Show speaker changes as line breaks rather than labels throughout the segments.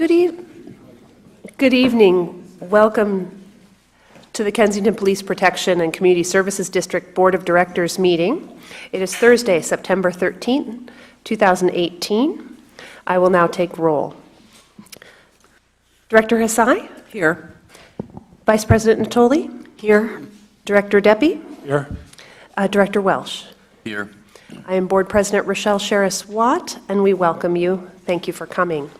Good, good evening. Welcome to the Kensington Police Protection and Community Services District Board of Directors meeting. It is Thursday, September 13th, 2018. I will now take roll. Director Hassai?
Here.
Vice President Natoli?
Here.
Director Deppie?
Here.
Director Welsh?
Here.
I am Board President Rochelle Sherris-Watt, and we welcome you. Thank you for coming.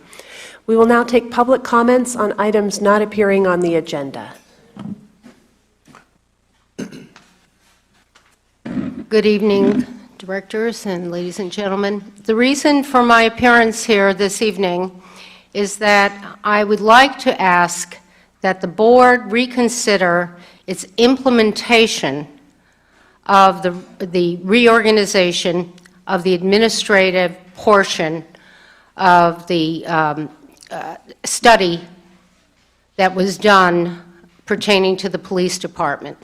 We will now take public comments on items not appearing on the agenda.
Good evening, directors and ladies and gentlemen. The reason for my appearance here this evening is that I would like to ask that the board reconsider its implementation of the reorganization of the administrative portion of the study that was done pertaining to the police department.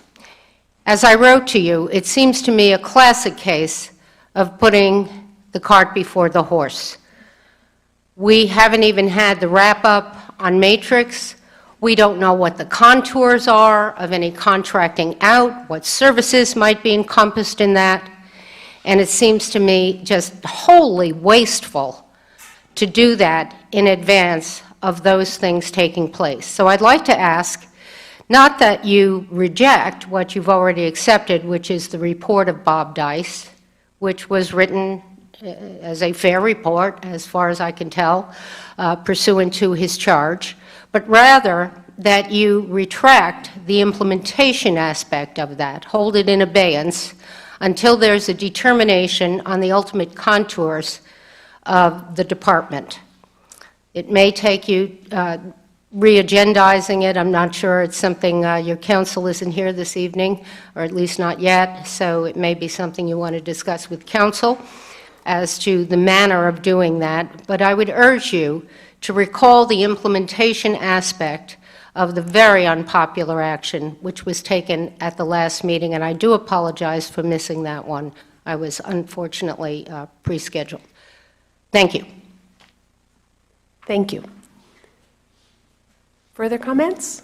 As I wrote to you, it seems to me a classic case of putting the cart before the horse. We haven't even had the wrap-up on Matrix. We don't know what the contours are of any contracting out, what services might be encompassed in that, and it seems to me just wholly wasteful to do that in advance of those things taking place. So I'd like to ask, not that you reject what you've already accepted, which is the report of Bob Dice, which was written as a fair report, as far as I can tell, pursuant to his charge, but rather that you retract the implementation aspect of that, hold it in abeyance until there's a determination on the ultimate contours of the department. It may take you re-agendizing it. I'm not sure it's something your counsel isn't here this evening, or at least not yet, so it may be something you want to discuss with counsel as to the manner of doing that. But I would urge you to recall the implementation aspect of the very unpopular action which was taken at the last meeting, and I do apologize for missing that one. I was unfortunately pre-scheduled. Thank you.
Thank you. Further comments?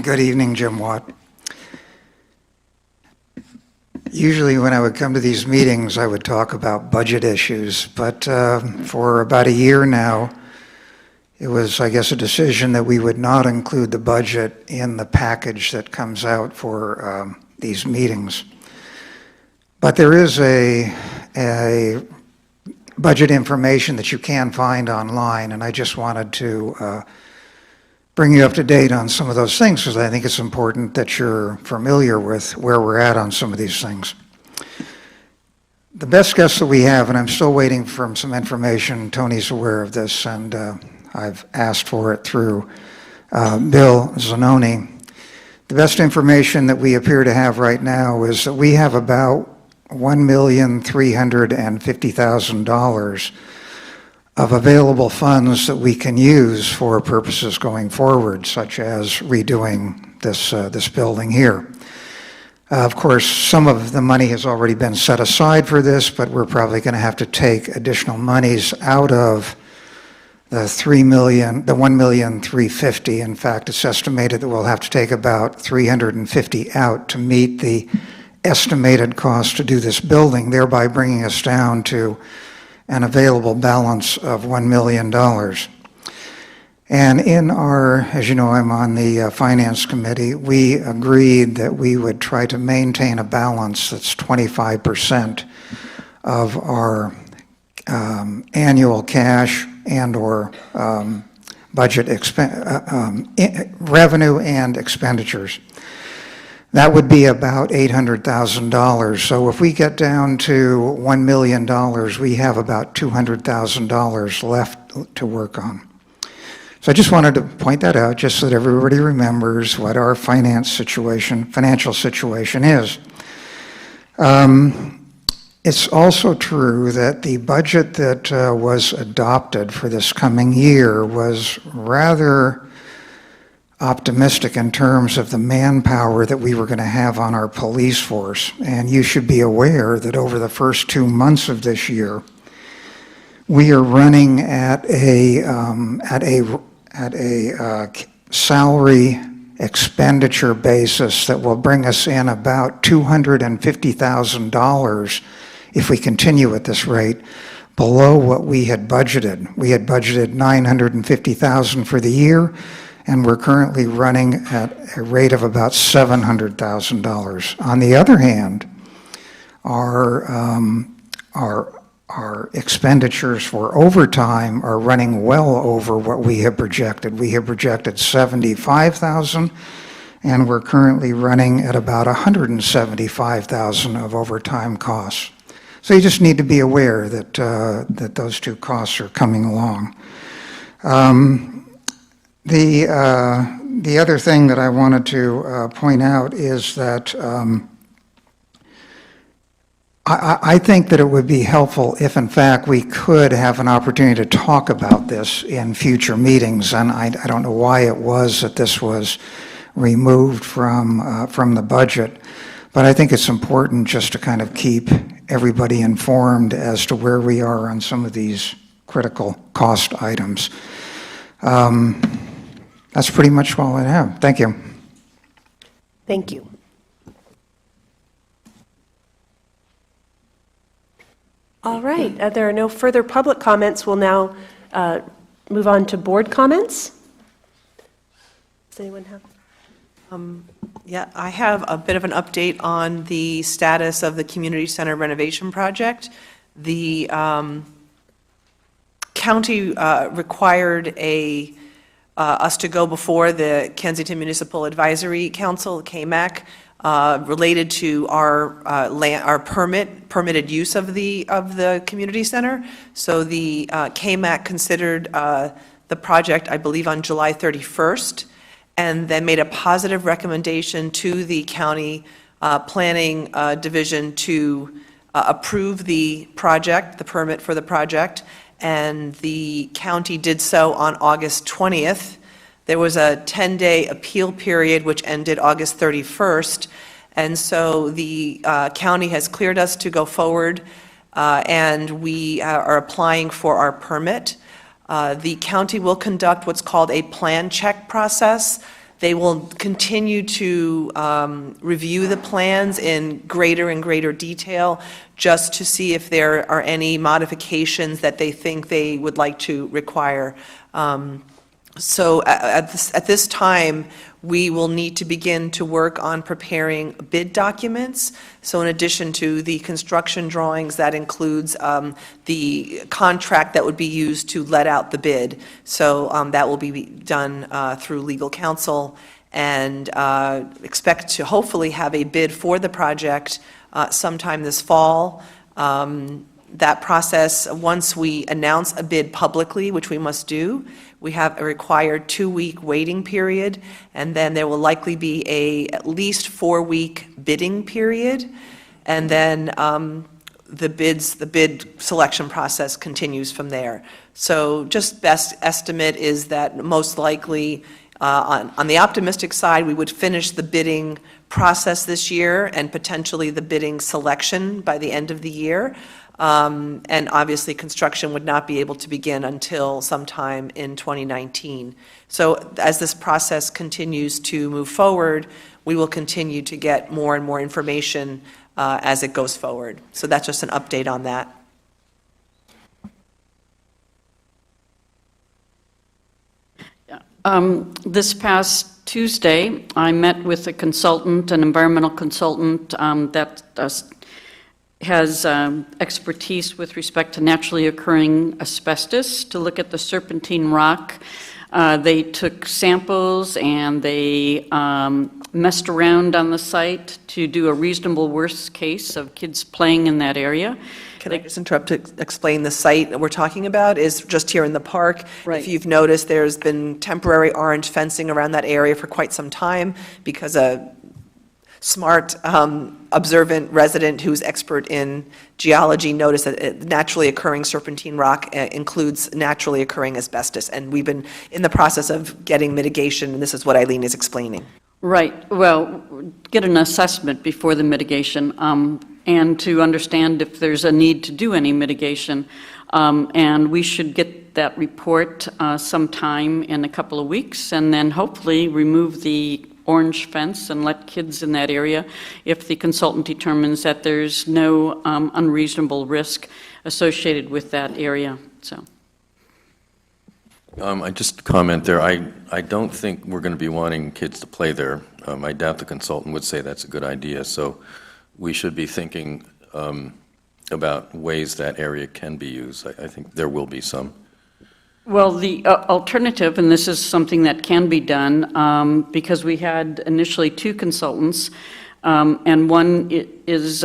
Good evening, Jim Watt. Usually when I would come to these meetings, I would talk about budget issues, but for about a year now, it was, I guess, a decision that we would not include the budget in the package that comes out for these meetings. But there is a budget information that you can find online, and I just wanted to bring you up to date on some of those things because I think it's important that you're familiar with where we're at on some of these things. The best guess that we have, and I'm still waiting for some information, Tony's aware of this, and I've asked for it through Bill Zanoni. The best information that we appear to have right now is that we have about $1,350,000 of available funds that we can use for purposes going forward, such as redoing this building here. Of course, some of the money has already been set aside for this, but we're probably going to have to take additional monies out of the $1,350,000. In fact, it's estimated that we'll have to take about $350,000 out to meet the estimated cost to do this building, thereby bringing us down to an available balance of $1 million. And in our, as you know, I'm on the Finance Committee, we agreed that we would try to maintain a balance that's 25% of our annual cash and or budget revenue and expenditures. That would be about $800,000. So if we get down to $1 million, we have about $200,000 left to work on. So I just wanted to point that out just so that everybody remembers what our financial situation is. It's also true that the budget that was adopted for this coming year was rather optimistic in terms of the manpower that we were going to have on our police force. And you should be aware that over the first 2 months of this year, we are running at a salary expenditure basis that will bring us in about $250,000 if we continue at this rate, below what we had budgeted. We had budgeted $950,000 for the year, and we're currently running at a rate of about $700,000. On the other hand, our expenditures for overtime are running well over what we have projected. We have projected $75,000, and we're currently running at about $175,000 of overtime costs. So you just need to be aware that that those two costs are coming along. The other thing that I wanted to point out is that I think that it would be helpful if, in fact, we could have an opportunity to talk about this in future meetings. And I don't know why it was that this was removed from the budget, but I think it's important just to kind of keep everybody informed as to where we are on some of these critical cost items. That's pretty much all I have. Thank you.
Thank you. All right, there are no further public comments. We'll now move on to board comments. Does anyone have?
Yeah, I have a bit of an update on the status of the community center renovation project. The county required us to go before the Kensington Municipal Advisory Council, KMAC, related to our permitted use of the community center. So the KMAC considered the project, I believe, on July 31st, and then made a positive recommendation to the county planning division to approve the project, the permit for the project, and the county did so on August 20th. There was a 10-day appeal period which ended August 31st, and so the county has cleared us to go forward, and we are applying for our permit. The county will conduct what's called a plan check process. They will continue to review the plans in greater and greater detail just to see if there are any modifications that they think they would like to require. So at this time, we will need to begin to work on preparing bid documents. So in addition to the construction drawings, that includes the contract that would be used to let out the bid. So that will be done through legal counsel, and expect to hopefully have a bid for the project sometime this fall. That process, once we announce a bid publicly, which we must do, we have a required 2-week waiting period, and then there will likely be at least 4-week bidding period, and then the bid selection process continues from there. So just best estimate is that most likely, on the optimistic side, we would finish the bidding process this year and potentially the bidding selection by the end of the year. And obviously, construction would not be able to begin until sometime in 2019. So as this process continues to move forward, we will continue to get more and more information as it goes forward. So that's just an update on that.
This past Tuesday, I met with a consultant, an environmental consultant that has expertise with respect to naturally occurring asbestos to look at the serpentine rock. They took samples and they messed around on the site to do a reasonable worst case of kids playing in that area.
Can I just interrupt to explain the site that we're talking about is just here in the park.
Right.
If you've noticed, there's been temporary orange fencing around that area for quite some time because smart, observant resident who's expert in geology noticed that naturally occurring serpentine rock includes naturally occurring asbestos. And we've been in the process of getting mitigation, and this is what Eileen is explaining.
Right. Well, get an assessment before the mitigation, and to understand if there's a need to do any mitigation. And we should get that report sometime in a couple of weeks, and then hopefully remove the orange fence and let kids in that area if the consultant determines that there's no unreasonable risk associated with that area. So.
I just comment there, I don't think we're going to be wanting kids to play there. I doubt the consultant would say that's a good idea, so we should be thinking about ways that area can be used. I think there will be some.
Well, the alternative, and this is something that can be done, because we had initially 2 consultants, and one is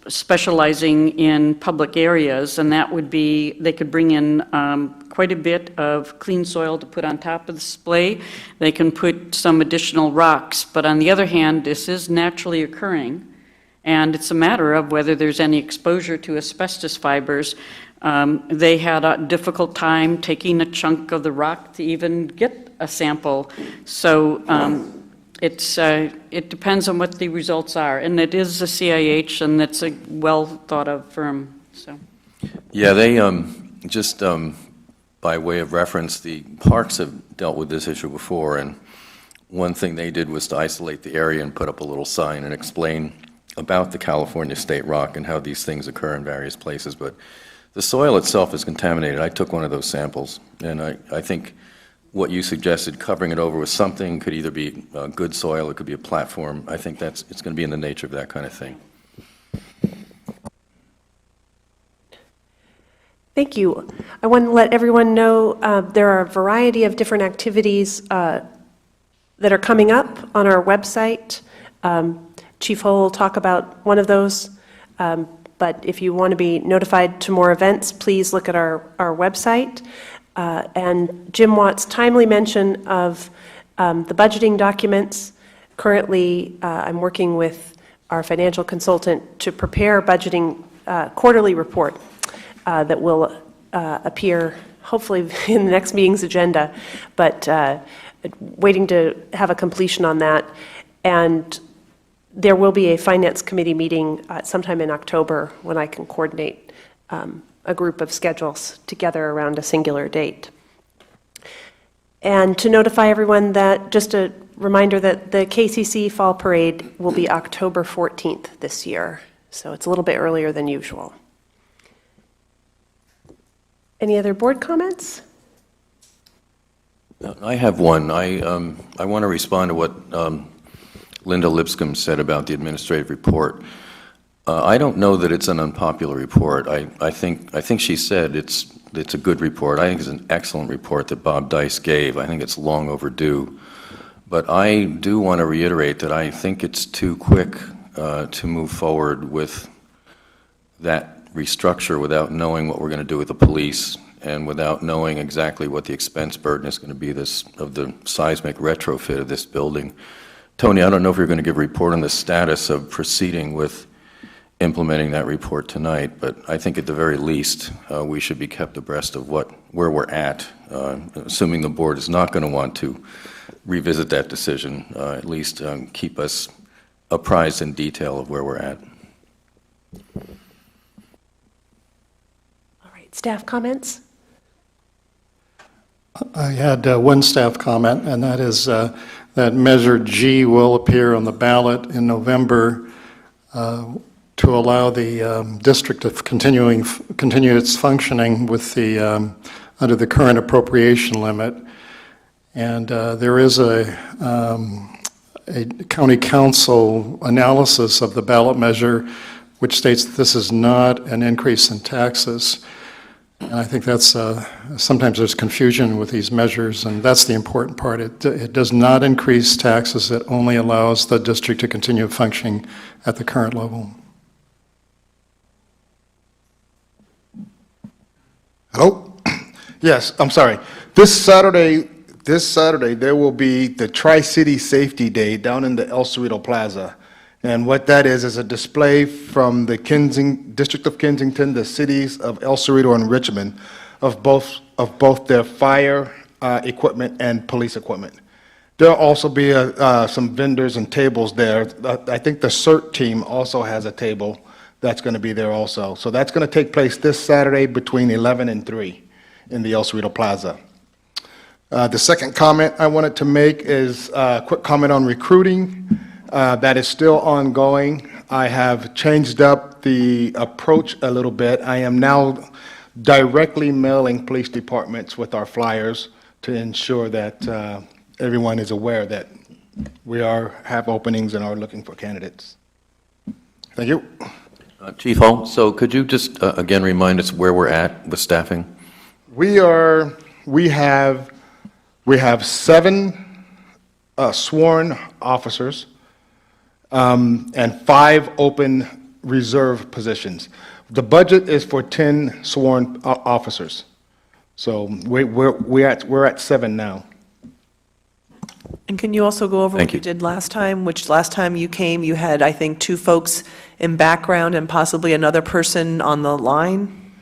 specializing in public areas, and that would be, they could bring in quite a bit of clean soil to put on top of the display. They can put some additional rocks, but on the other hand, this is naturally occurring, and it's a matter of whether there's any exposure to asbestos fibers. They had a difficult time taking a chunk of the rock to even get a sample, so it depends on what the results are, and it is a CIH, and it's a well-thought-of firm. So,
yeah, they just by way of reference, the parks have dealt with this issue before, and one thing they did was to isolate the area and put up a little sign and explain about the California state rock and how these things occur in various places. But the soil itself is contaminated. I took one of those samples, and I think what you suggested, covering it over with something, could either be good soil, it could be a platform. I think it's going to be in the nature of that kind of thing.
Thank you. I want to let everyone know there are a variety of different activities that are coming up on our website. Chief Hull will talk about one of those, but if you want to be notified to more events, please look at our website. And Jim Watt's timely mention of the budgeting documents. Currently, I'm working with our financial consultant to prepare a budgeting quarterly report that will appear hopefully in the next meeting's agenda, but waiting to have a completion on that. And there will be a finance committee meeting sometime in October when I can coordinate a group of schedules together around a singular date. And to notify everyone that, just a reminder that the KCC Fall Parade will be October 14th this year, so it's a little bit earlier than usual. Any other board comments?
I have one. I want to respond to what Linda Lipscomb said about the administrative report. I don't know that it's an unpopular report. I think she said it's a good report. I think it's an excellent report that Bob Dice gave. I think it's long overdue. But I do want to reiterate that I think it's too quick to move forward with that restructure without knowing what we're going to do with the police and without knowing exactly what the expense burden is going to be of the seismic retrofit of this building. Tony, I don't know if you're going to give a report on the status of proceeding with implementing that report tonight, but I think at the very least we should be kept abreast of where we're at, assuming the board is not going to want to revisit that decision, at least keep us apprised in detail of where we're at.
All right, staff comments?
I had one staff comment, and that is that Measure G will appear on the ballot in November to allow the district to continue its functioning with the under the current appropriation limit. And there is a county council analysis of the ballot measure which states that this is not an increase in taxes. And I think that's, sometimes there's confusion with these measures, and that's the important part. It does not increase taxes, it only allows the district to continue functioning at the current level.
Hello? Yes, I'm sorry. This Saturday, there will be the Tri-City Safety Day down in the El Cerrito Plaza. And what that is a display from the District of Kensington, the cities of El Cerrito and Richmond, of both their fire equipment and police equipment. There'll also be some vendors and tables there. I think the CERT team also has a table that's going to be there also. So that's going to take place this Saturday between 11 and 3 in the El Cerrito Plaza. The second comment I wanted to make is a quick comment on recruiting. That is still ongoing. I have changed up the approach a little bit. I am now directly mailing police departments with our flyers to ensure that everyone is aware that we have openings and are looking for candidates. Thank you.
Chief Hull, so could you just again remind us where we're at with staffing?
We have 7 sworn officers and 5 open reserve positions. The budget is for 10 sworn officers. So we're at 7 now.
And can you also go over
Thank
what you
you.
did last time, which last time you came, you had, I think, 2 folks in background and possibly another person on the line?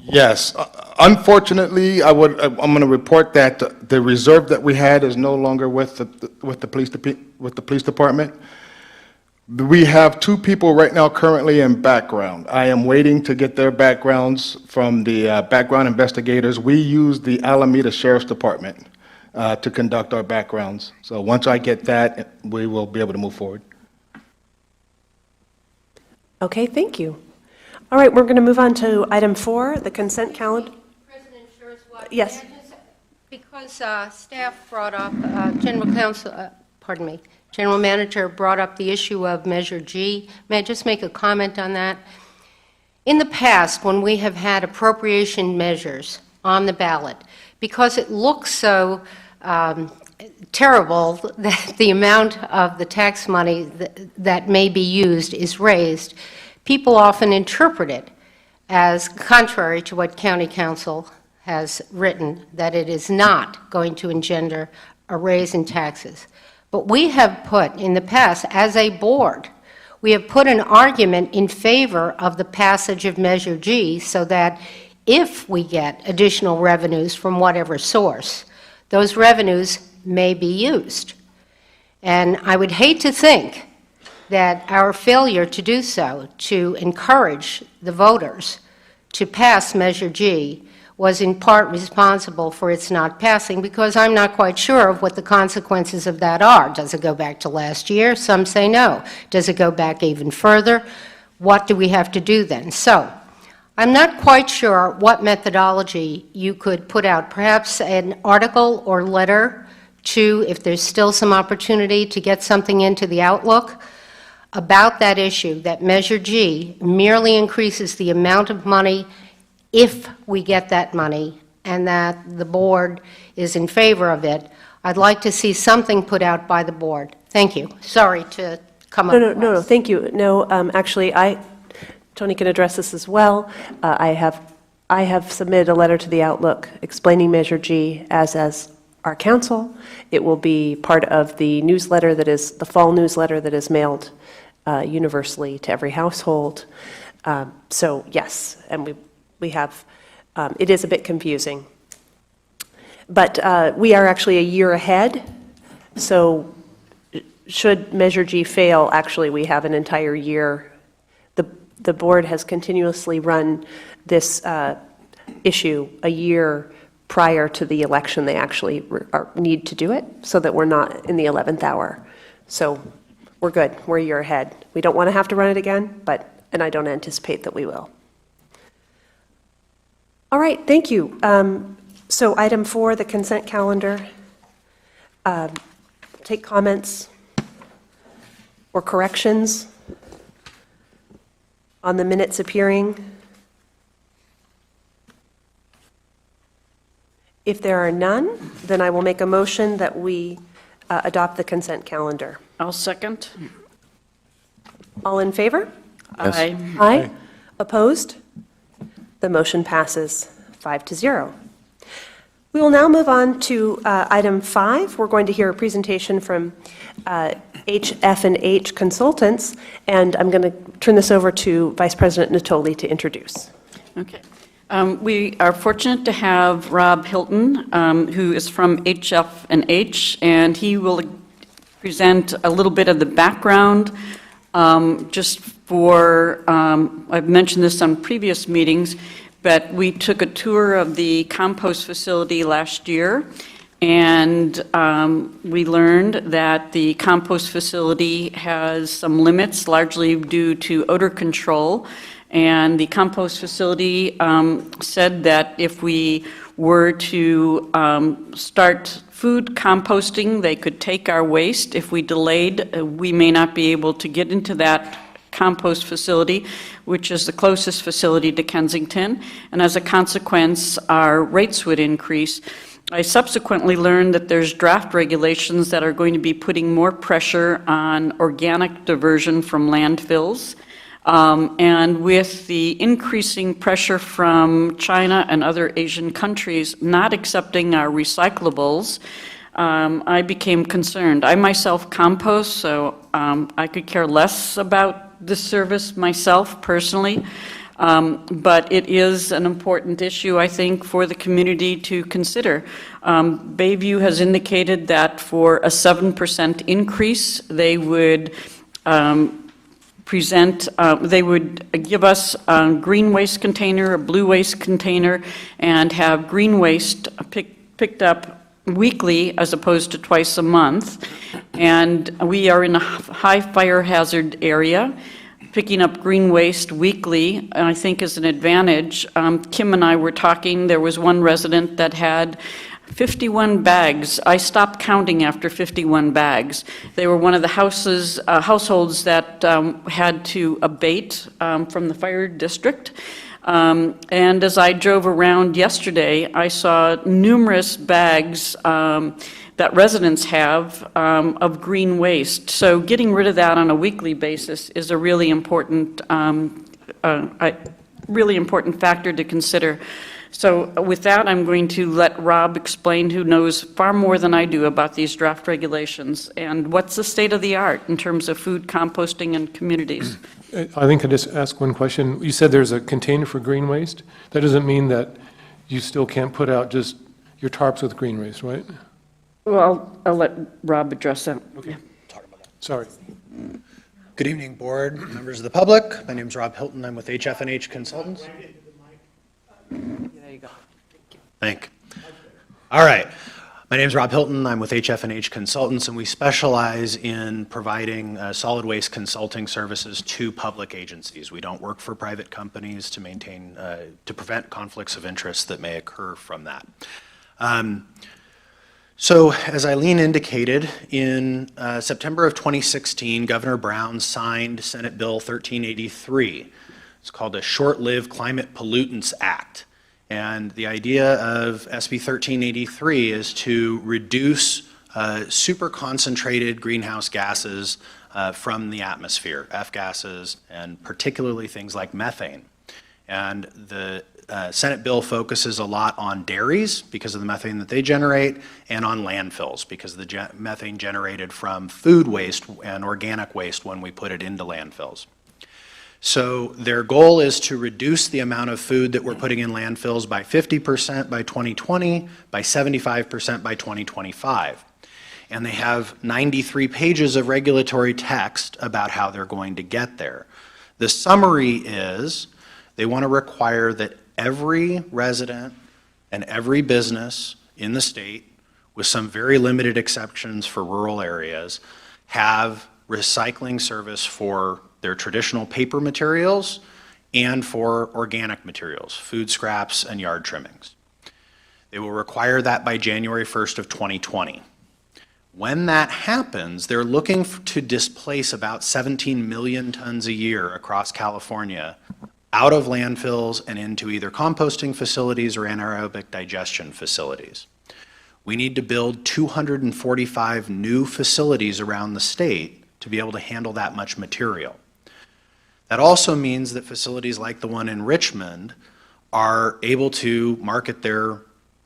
Yes. Unfortunately, I'm going to report that the reserve that we had is no longer with the police department. We have 2 people right now currently in background. I am waiting to get their backgrounds from the background investigators. We use the Alameda Sheriff's Department to conduct our backgrounds. So once I get that, we will be able to move forward.
Okay, thank you. All right, we're going to move on to item 4, the consent calendar.
President Schurzwat,
Yes.
may I just- Because staff brought up, General Manager brought up the issue of Measure G. May I just make a comment on that? In the past, when we have had appropriation measures on the ballot, because it looks so terrible that the amount of the tax money that may be used is raised, people often interpret it as contrary to what County Council has written, that it is not going to engender a raise in taxes. But we have put, in the past, as a board, we have put an argument in favor of the passage of Measure G so that if we get additional revenues from whatever source, those revenues may be used. And I would hate to think that our failure to do so, to encourage the voters to pass Measure G, was in part responsible for its not passing, because I'm not quite sure of what the consequences of that are. Does it go back to last year? Some say no. Does it go back even further? What do we have to do then? So I'm not quite sure what methodology you could put out, perhaps an article or letter to, if there's still some opportunity to get something into the Outlook about that issue, that Measure G merely increases the amount of money if we get that money, and that the board is in favor of it. I'd like to see something put out by the board. Thank you. Sorry to come up.
No, thank you. No, actually, Tony can address this as well. I have submitted a letter to the Outlook explaining Measure G as our council. It will be part of the newsletter that is, the fall newsletter that is mailed universally to every household. So yes, and we have, it is a bit confusing. But we are actually a year ahead, so should Measure G fail, actually we have an entire year. The board has continuously run this issue a year prior to the election. They actually need to do it so that we're not in the 11th hour. So we're good, we're a year ahead. We don't want to have to run it again, and I don't anticipate that we will. All right, thank you. So item 4, the consent calendar. Take comments or corrections on the minutes appearing. If there are none, then I will make a motion that we adopt the consent calendar.
I'll second.
All in favor?
Yes.
Aye.
Aye. Opposed? The motion passes 5-0. We will now move on to item 5. We're going to hear a presentation from HF&H Consultants, and I'm going to turn this over to Vice President Natoli to introduce.
Okay. We are fortunate to have Rob Hilton, who is from HF&H, and he will present a little bit of the background. Just for, I've mentioned this on previous meetings, but we took a tour of the compost facility last year, and we learned that the compost facility has some limits, largely due to odor control. And the compost facility said that if we were to start food composting, they could take our waste. If we delayed, we may not be able to get into that compost facility, which is the closest facility to Kensington. And as a consequence, our rates would increase. I subsequently learned that there's draft regulations that are going to be putting more pressure on organic diversion from landfills. And with the increasing pressure from China and other Asian countries not accepting our recyclables, I became concerned. I myself compost, so I could care less about this service myself personally. But it is an important issue, I think, for the community to consider. Bayview has indicated that for a 7% increase, they would they would give us a green waste container, a blue waste container, and have green waste picked up weekly as opposed to twice a month. And we are in a high fire hazard area. Picking up green waste weekly, I think, is an advantage. Kim and I were talking. There was one resident that had 51 bags. I stopped counting after 51 bags. They were one of the households that had to abate from the fire district. And as I drove around yesterday, I saw numerous bags that residents have of green waste. So getting rid of that on a weekly basis is a really important factor to consider. So with that, I'm going to let Rob explain, who knows far more than I do about these draft regulations, and what's the state of the art in terms of food composting in communities.
I think I just ask one question. You said there's a container for green waste. That doesn't mean that you still can't put out just your tarps with green waste, right?
Well, I'll let Rob address that.
Okay.
Yeah.
Talk about that. Sorry.
Good evening, board, members of the public. My name is Rob Hilton. I'm with HF&H Consultants.
There you go.
Thank you. All right. My name is Rob Hilton. I'm with HF&H Consultants, and we specialize in providing solid waste consulting services to public agencies. We don't work for private companies to maintain, to prevent conflicts of interest that may occur from that. So, as Eileen indicated, in September of 2016, Governor Brown signed Senate Bill 1383. It's called a Short-Lived Climate Pollutants Act. And the idea of SB 1383 is to reduce super concentrated greenhouse gases from the atmosphere, F-gases, and particularly things like methane. And the Senate bill focuses a lot on dairies because of the methane that they generate, and on landfills because of the methane generated from food waste and organic waste when we put it into landfills. So their goal is to reduce the amount of food that we're putting in landfills by 50% by 2020, by 75% by 2025. And they have 93 pages of regulatory text about how they're going to get there. The summary is they want to require that every resident and every business in the state, with some very limited exceptions for rural areas, have recycling service for their traditional paper materials and for organic materials, food scraps and yard trimmings. They will require that by January 1st of 2020. When that happens, they're looking to displace about 17 million tons a year across California out of landfills and into either composting facilities or anaerobic digestion facilities. We need to build 245 new facilities around the state to be able to handle that much material. That also means that facilities like the one in Richmond are able to market their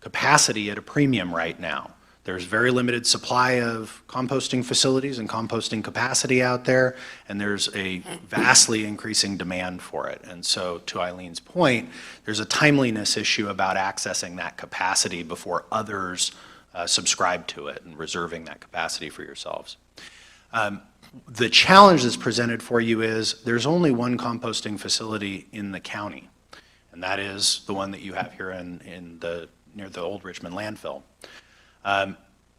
capacity at a premium right now. There's very limited supply of composting facilities and composting capacity out there, and there's a vastly increasing demand for it. And so, to Eileen's point, there's a timeliness issue about accessing that capacity before others subscribe to it and reserving that capacity for yourselves. The challenge that's presented for you is there's only one composting facility in the county, and that is the one that you have here near the old Richmond landfill.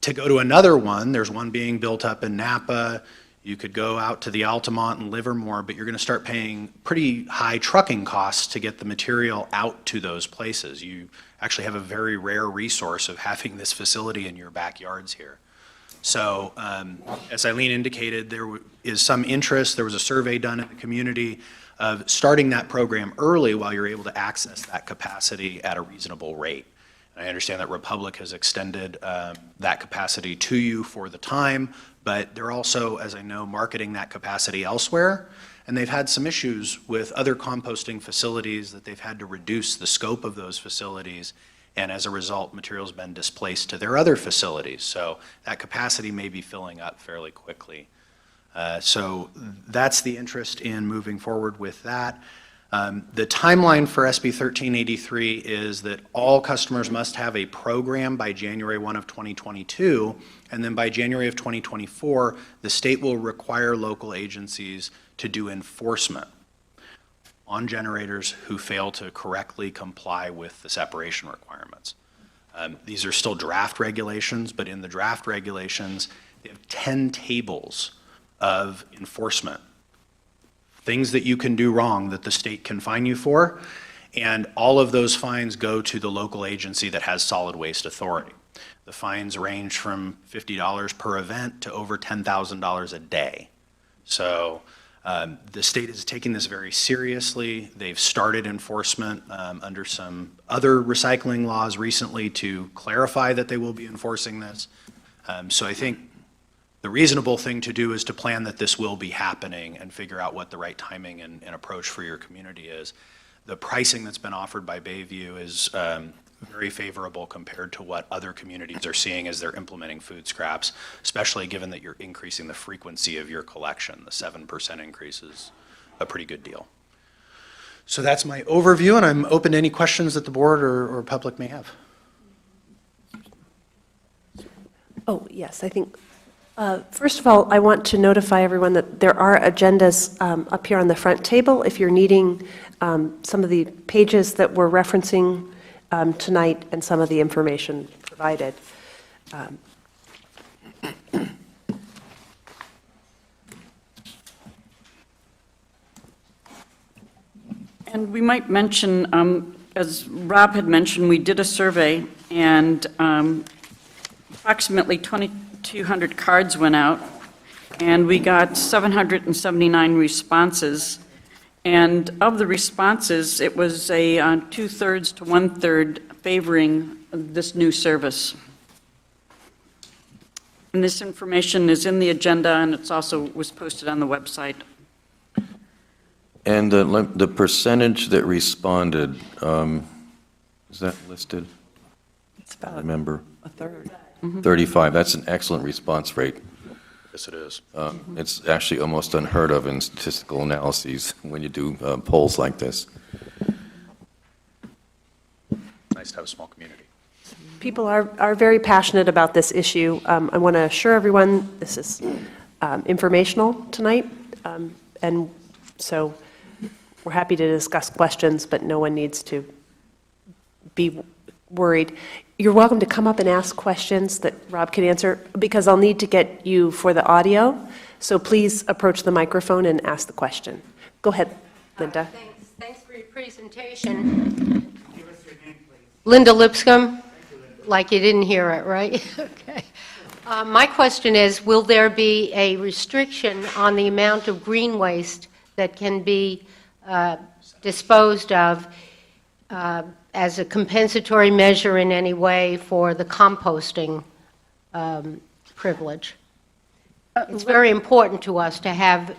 To go to another one, there's one being built up in Napa. You could go out to the Altamont and Livermore, but you're going to start paying pretty high trucking costs to get the material out to those places. You actually have a very rare resource of having this facility in your backyards here. So as Eileen indicated, there is some interest. There was a survey done in the community of starting that program early while you're able to access that capacity at a reasonable rate. I understand that Republic has extended that capacity to you for the time, but they're also, as I know, marketing that capacity elsewhere. And they've had some issues with other composting facilities that they've had to reduce the scope of those facilities. And as a result, material's been displaced to their other facilities. So that capacity may be filling up fairly quickly. So that's the interest in moving forward with that. The timeline for SB 1383 is that all customers must have a program by January 1 of 2022, and then by January of 2024, the state will require local agencies to do enforcement on generators who fail to correctly comply with the separation requirements. These are still draft regulations, but in the draft regulations, they have 10 tables of enforcement. Things that you can do wrong that the state can fine you for, and all of those fines go to the local agency that has solid waste authority. The fines range from $50 per event to over $10,000 a day. So the state is taking this very seriously. They've started enforcement under some other recycling laws recently to clarify that they will be enforcing this. So I think the reasonable thing to do is to plan that this will be happening and figure out what the right timing and approach for your community is. The pricing that's been offered by Bayview is very favorable compared to what other communities are seeing as they're implementing food scraps, especially given that you're increasing the frequency of your collection. The 7% increase is a pretty good deal. So that's my overview, and I'm open to any questions that the board or public may have.
Oh, yes, I think, first of all, I want to notify everyone that there are agendas up here on the front table. If you're needing some of the pages that we're referencing tonight and some of the information provided.
And we might mention, as Rob had mentioned, we did a survey, and approximately 2,200 cards went out, and we got 779 responses. And of the responses, it was a 2/3 to 1/3 favoring this new service. And this information is in the agenda, and it's also was posted on the website.
And the percentage that responded, is that listed?
It's
I
about
remember.
a third.
35, that's an excellent response rate.
Yes, it is.
It's actually almost unheard of in statistical analyses when you do polls like this.
Nice to have a small community.
People are very passionate about this issue. I want to assure everyone this is informational tonight, and so we're happy to discuss questions, but no one needs to be worried. You're welcome to come up and ask questions that Rob can answer, because I'll need to get you for the audio, so please approach the microphone and ask the question. Go ahead, Linda.
Thanks for your presentation. Give us your name, please. Linda Lipscomb, like you didn't hear it, right? Okay. My question is, will there be a restriction on the amount of green waste that can be disposed of as a compensatory measure in any way for the composting privilege? It's very important to us to have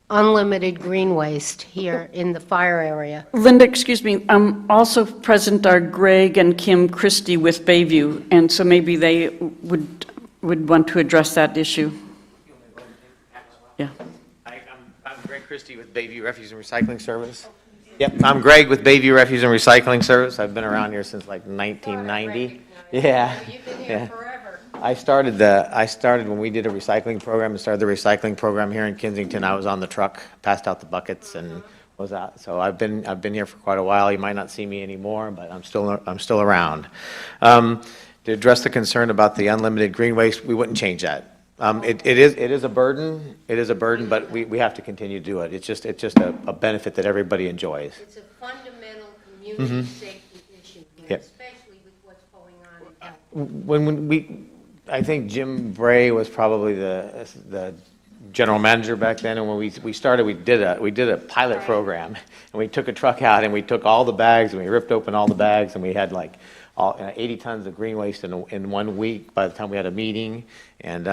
unlimited green waste here in the fire area.
Linda, excuse me, also present are Greg and Kim Christie with Bayview, and so maybe they would want to address that issue. Yeah.
I'm Greg Christie with Bayview Refuse and Recycling Service. Yep, I'm Greg with Bayview Refuse and Recycling Service. I've been around here since like 1990. Yeah.
You've been here
Yeah.
forever.
I started when we did a recycling program and started the recycling program here in Kensington. I was on the truck, passed out the buckets and was out. So I've been here for quite a while. You might not see me anymore, but I'm still around. To address the concern about the unlimited green waste, we wouldn't change that. It is a burden. It is a burden, but we have to continue to do it. It's just a benefit that everybody enjoys.
It's a fundamental community safety issue, and
Yep.
especially with what's going on in health.
I think Jim Bray was probably the general manager back then, and when we started, we did a pilot program, and we took a truck out and we took all the bags and we ripped open all the bags, and we had like 80 tons of green waste in 1 week by the time we had a meeting, and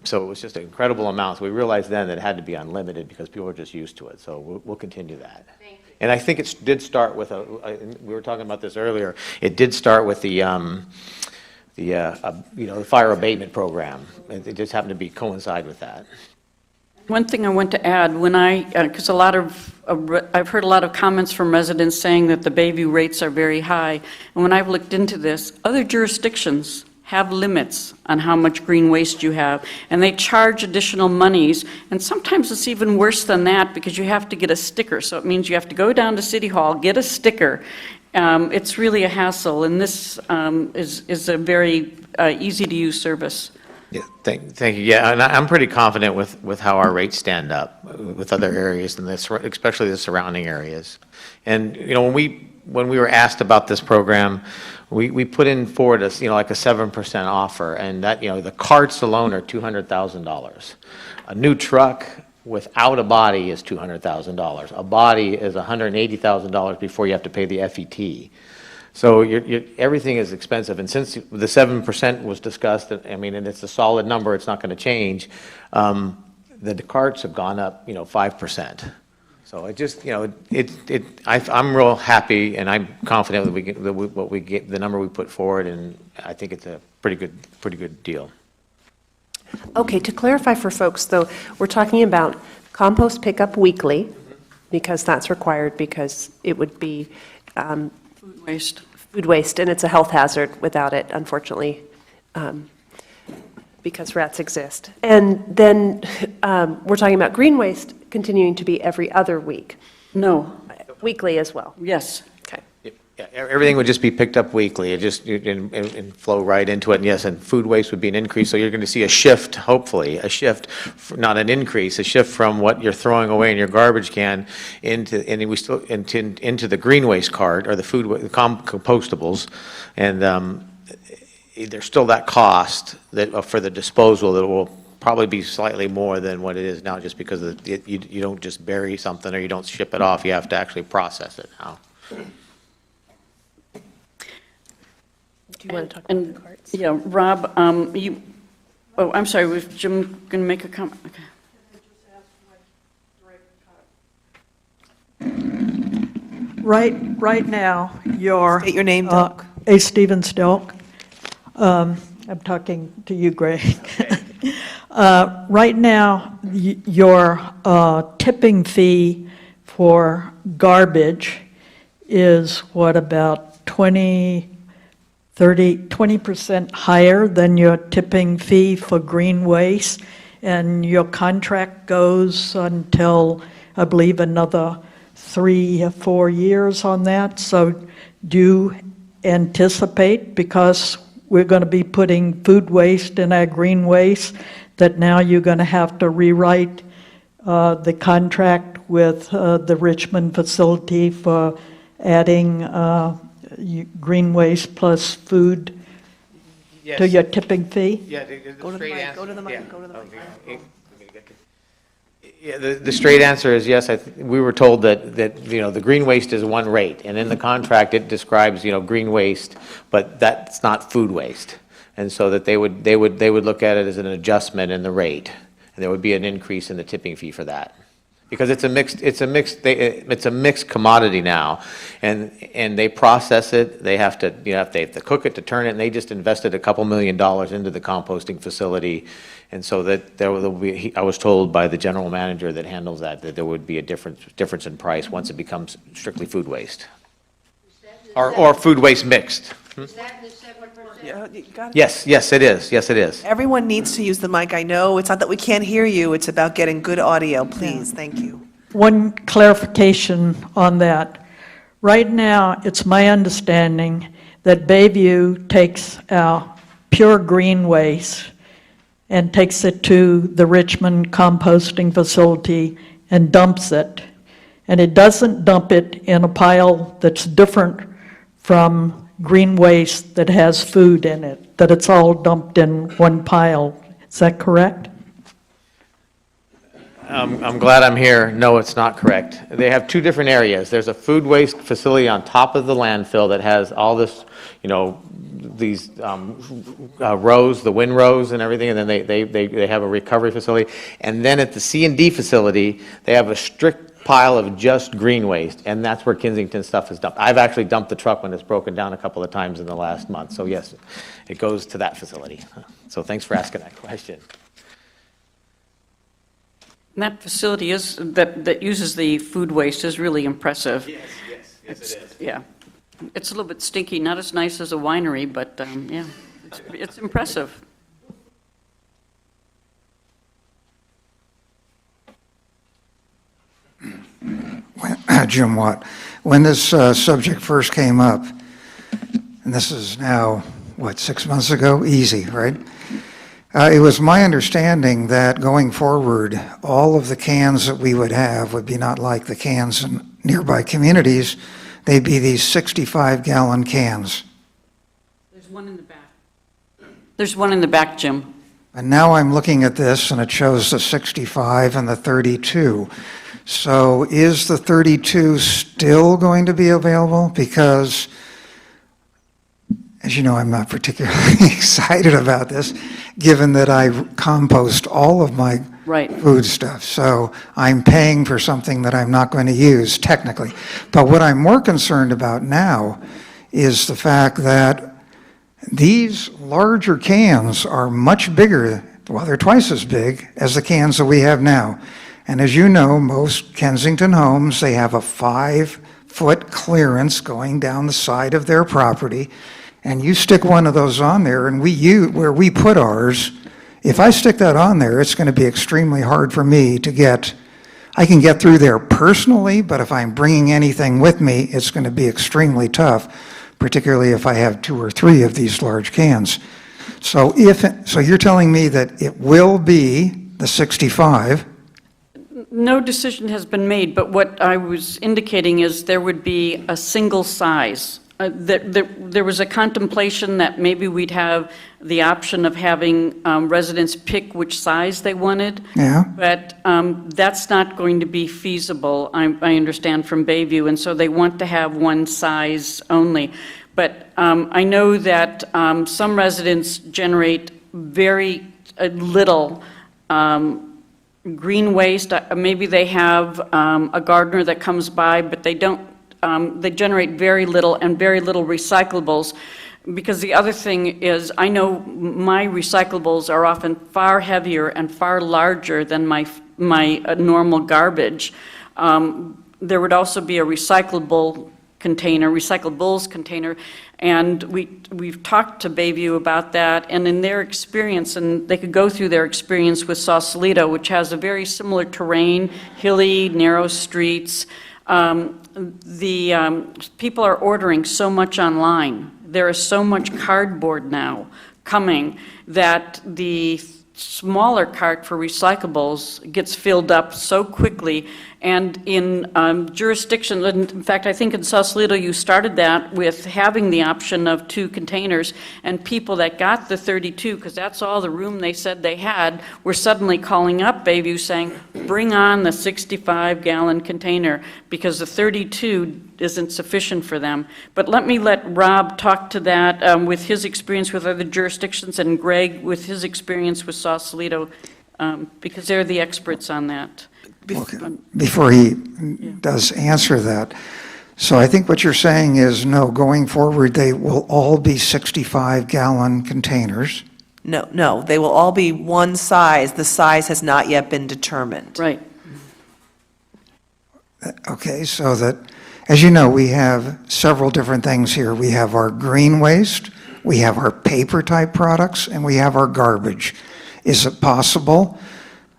so it was just an incredible amount. So we realized then that it had to be unlimited because people were just used to it. So we'll continue that.
Thank you.
And I think it did start with we were talking about this earlier. It did start with the fire abatement program. It just happened to coincide with that.
One thing I want to add, because I've heard a lot of comments from residents saying that the Bayview rates are very high, and when I've looked into this, other jurisdictions have limits on how much green waste you have, and they charge additional monies, and sometimes it's even worse than that because you have to get a sticker, so it means you have to go down to City Hall, get a sticker. It's really a hassle, and this is a very easy-to-use service.
Yeah, thank you. Yeah, and I'm pretty confident with how our rates stand up with other areas, and especially the surrounding areas. And when we were asked about this program, we put forward like a 7% offer, and that the carts alone are $200,000. A new truck without a body is $200,000. A body is $180,000 before you have to pay the FET. So everything is expensive, and since the 7% was discussed, and it's a solid number, it's not going to change. The carts have gone up, 5%. So it just, I'm real happy, and I'm confident that we get what we get, the number we put forward, and I think it's a pretty good deal.
Okay, to clarify for folks, though, we're talking about compost pickup weekly, because that's required, because it would be food waste, and it's a health hazard without it, unfortunately, because rats exist. And then we're talking about green waste continuing to be every other week.
No.
Weekly as well.
Yes.
Okay.
Yeah, everything would just be picked up weekly, it just and flow right into it. And yes, and food waste would be an increase. So you're going to see a shift, hopefully, not an increase, a shift from what you're throwing away in your garbage can into the green waste cart or the compostables, and there's still that cost that for the disposal that will probably be slightly more than what it is now, just because you don't just bury something or you don't ship it off. You have to actually process it now.
Do you want to talk about the carts?
Yeah, Rob, I'm sorry, was Jim going to make a comment? Okay.
Right now, your...
State your name, Doc.
A. Stevens Delk. I'm talking to you, Greg.
Okay.
Right now, your tipping fee for garbage is what, about 20% higher than your tipping fee for green waste, and your contract goes until, I believe, another 3 or 4 years on that. So do you anticipate, because we're going to be putting food waste in our green waste, that now you're going to have to rewrite the contract with the Richmond facility for adding green waste plus food to your tipping fee?
Yeah,
Go to the mic, go to the mic, go to the mic.
Yeah, the straight answer is yes. We were told that the green waste is one rate, and in the contract it describes green waste, but that's not food waste, and so that they would look at it as an adjustment in the rate, and there would be an increase in the tipping fee for that, because it's a mixed commodity now, and they process it. They have to, they have to cook it to turn it, and they just invested a couple $1 million into the composting facility, and so that there will be. I was told by the general manager that handles that there would be a difference in price once it becomes strictly food waste, or food waste mixed.
Yeah, you got it.
Yes, it is. Yes, it is.
Everyone needs to use the mic. I know, it's not that we can't hear you, it's about getting good audio, please, thank you.
One clarification on that. Right now, it's my understanding that Bayview takes our pure green waste and takes it to the Richmond composting facility and dumps it. And it doesn't dump it in a pile that's different from green waste that has food in it, that it's all dumped in one pile. Is that correct?
I'm glad I'm here. No, it's not correct. They have two different areas. There's a food waste facility on top of the landfill that has all this, these rows, the windrows and everything, and then they have a recovery facility. And then at the C&D facility, they have a strict pile of just green waste, and that's where Kensington stuff is dumped. I've actually dumped the truck when it's broken down a couple of times in the last month. So yes, it goes to that facility. So thanks for asking that question.
And that facility that uses the food waste is really impressive.
Yes, it is.
Yeah. It's a little bit stinky, not as nice as a winery, but yeah, it's impressive.
Jim Watt, when this subject first came up, and this is now, 6 months ago? Easy, right? It was my understanding that going forward, all of the cans that we would have would be not like the cans in nearby communities. They'd be these 65-gallon cans.
There's one in the back. There's one in the back, Jim.
And now I'm looking at this, and it shows the 65 and the 32. So is the 32 still going to be available? Because, as you know, I'm not particularly excited about this, given that I compost all of my food stuff. So I'm paying for something that I'm not going to use, technically. But what I'm more concerned about now is the fact that these larger cans are much bigger, well, they're twice as big as the cans that we have now. And as you know, most Kensington homes, they have a 5-foot clearance going down the side of their property. And you stick one of those on there, and where we put ours, if I stick that on there, it's going to be extremely hard for me to get. I can get through there personally, but if I'm bringing anything with me, it's going to be extremely tough, particularly if I have 2 or 3 of these large cans. So you're telling me that it will be the 65.
No decision has been made, but what I was indicating is there would be a single size. There was a contemplation that maybe we'd have the option of having residents pick which size they wanted.
Yeah.
But that's not going to be feasible, I understand, from Bayview, and so they want to have one size only. But I know that some residents generate very little green waste. Maybe they have a gardener that comes by, but they don't. They generate very little and very little recyclables, because the other thing is, I know my recyclables are often far heavier and far larger than my normal garbage. There would also be a recyclables container, and we've talked to Bayview about that, and in their experience, and they could go through their experience with Sausalito, which has a very similar terrain, hilly, narrow streets. People are ordering so much online. There is so much cardboard now coming that the smaller cart for recyclables gets filled up so quickly. And in jurisdictions, in fact, I think in Sausalito you started that with having the option of 2 containers, and people that got the 32, because that's all the room they said they had, were suddenly calling up Bayview saying, bring on the 65-gallon container, because the 32 isn't sufficient for them. But let Rob talk to that with his experience with other jurisdictions, and Greg with his experience with Sausalito, because they're the experts on that.
before he does answer that. So I think what you're saying is, no, going forward, they will all be 65-gallon containers.
No, they will all be one size. The size has not yet been determined.
Right.
Okay, so that, as you know, we have several different things here. We have our green waste, we have our paper-type products, and we have our garbage. Is it possible,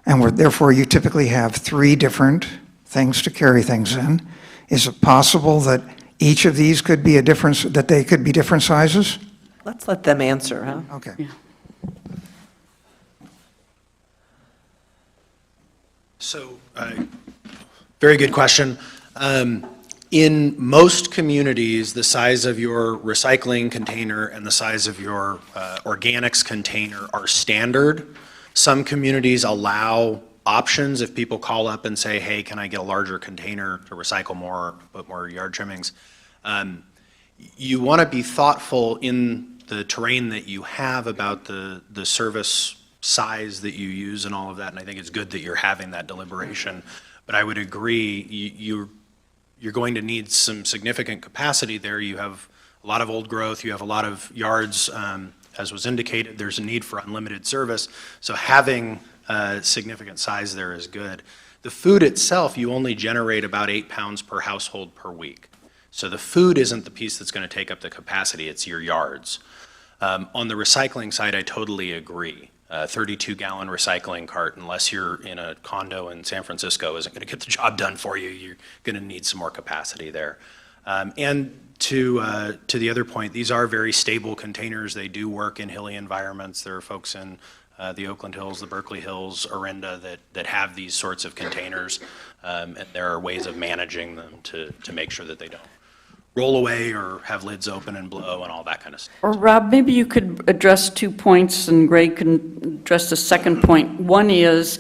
and therefore you typically have 3 different things to carry things in, is it possible that each of these could be that they could be different sizes?
Let's let them answer, huh?
Okay.
Yeah.
So, very good question. In most communities, the size of your recycling container and the size of your organics container are standard. Some communities allow options if people call up and say, hey, can I get a larger container to recycle more, put more yard trimmings? You want to be thoughtful in the terrain that you have about the service size that you use and all of that, and I think it's good that you're having that deliberation. But I would agree, you're going to need some significant capacity there. You have a lot of old growth, you have a lot of yards, as was indicated, there's a need for unlimited service, so having significant size there is good. The food itself, you only generate about 8 pounds per household per week. So the food isn't the piece that's going to take up the capacity, it's your yards. On the recycling side, I totally agree. 32-gallon recycling cart, unless you're in a condo in San Francisco, isn't going to get the job done for you. You're going to need some more capacity there. And to the other point, these are very stable containers. They do work in hilly environments. There are folks in the Oakland Hills, the Berkeley Hills, Orinda that have these sorts of containers, and there are ways of managing them to make sure that they don't roll away or have lids open and blow and all that kind of stuff.
Or Rob, maybe you could address 2 points, and Greg can address the second point. One is,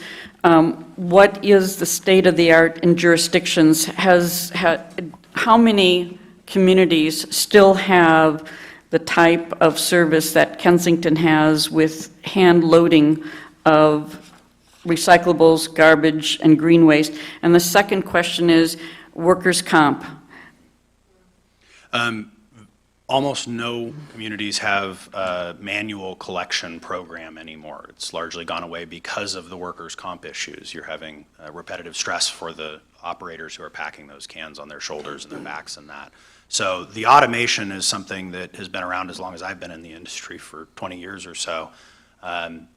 what is the state of the art in jurisdictions? How many communities still have the type of service that Kensington has with hand loading of recyclables, garbage, and green waste? And the second question is workers' comp.
Almost no communities have a manual collection program anymore. It's largely gone away because of the workers' comp issues. You're having repetitive stress for the operators who are packing those cans on their shoulders and their backs and that. So the automation is something that has been around as long as I've been in the industry, for 20 years or so. And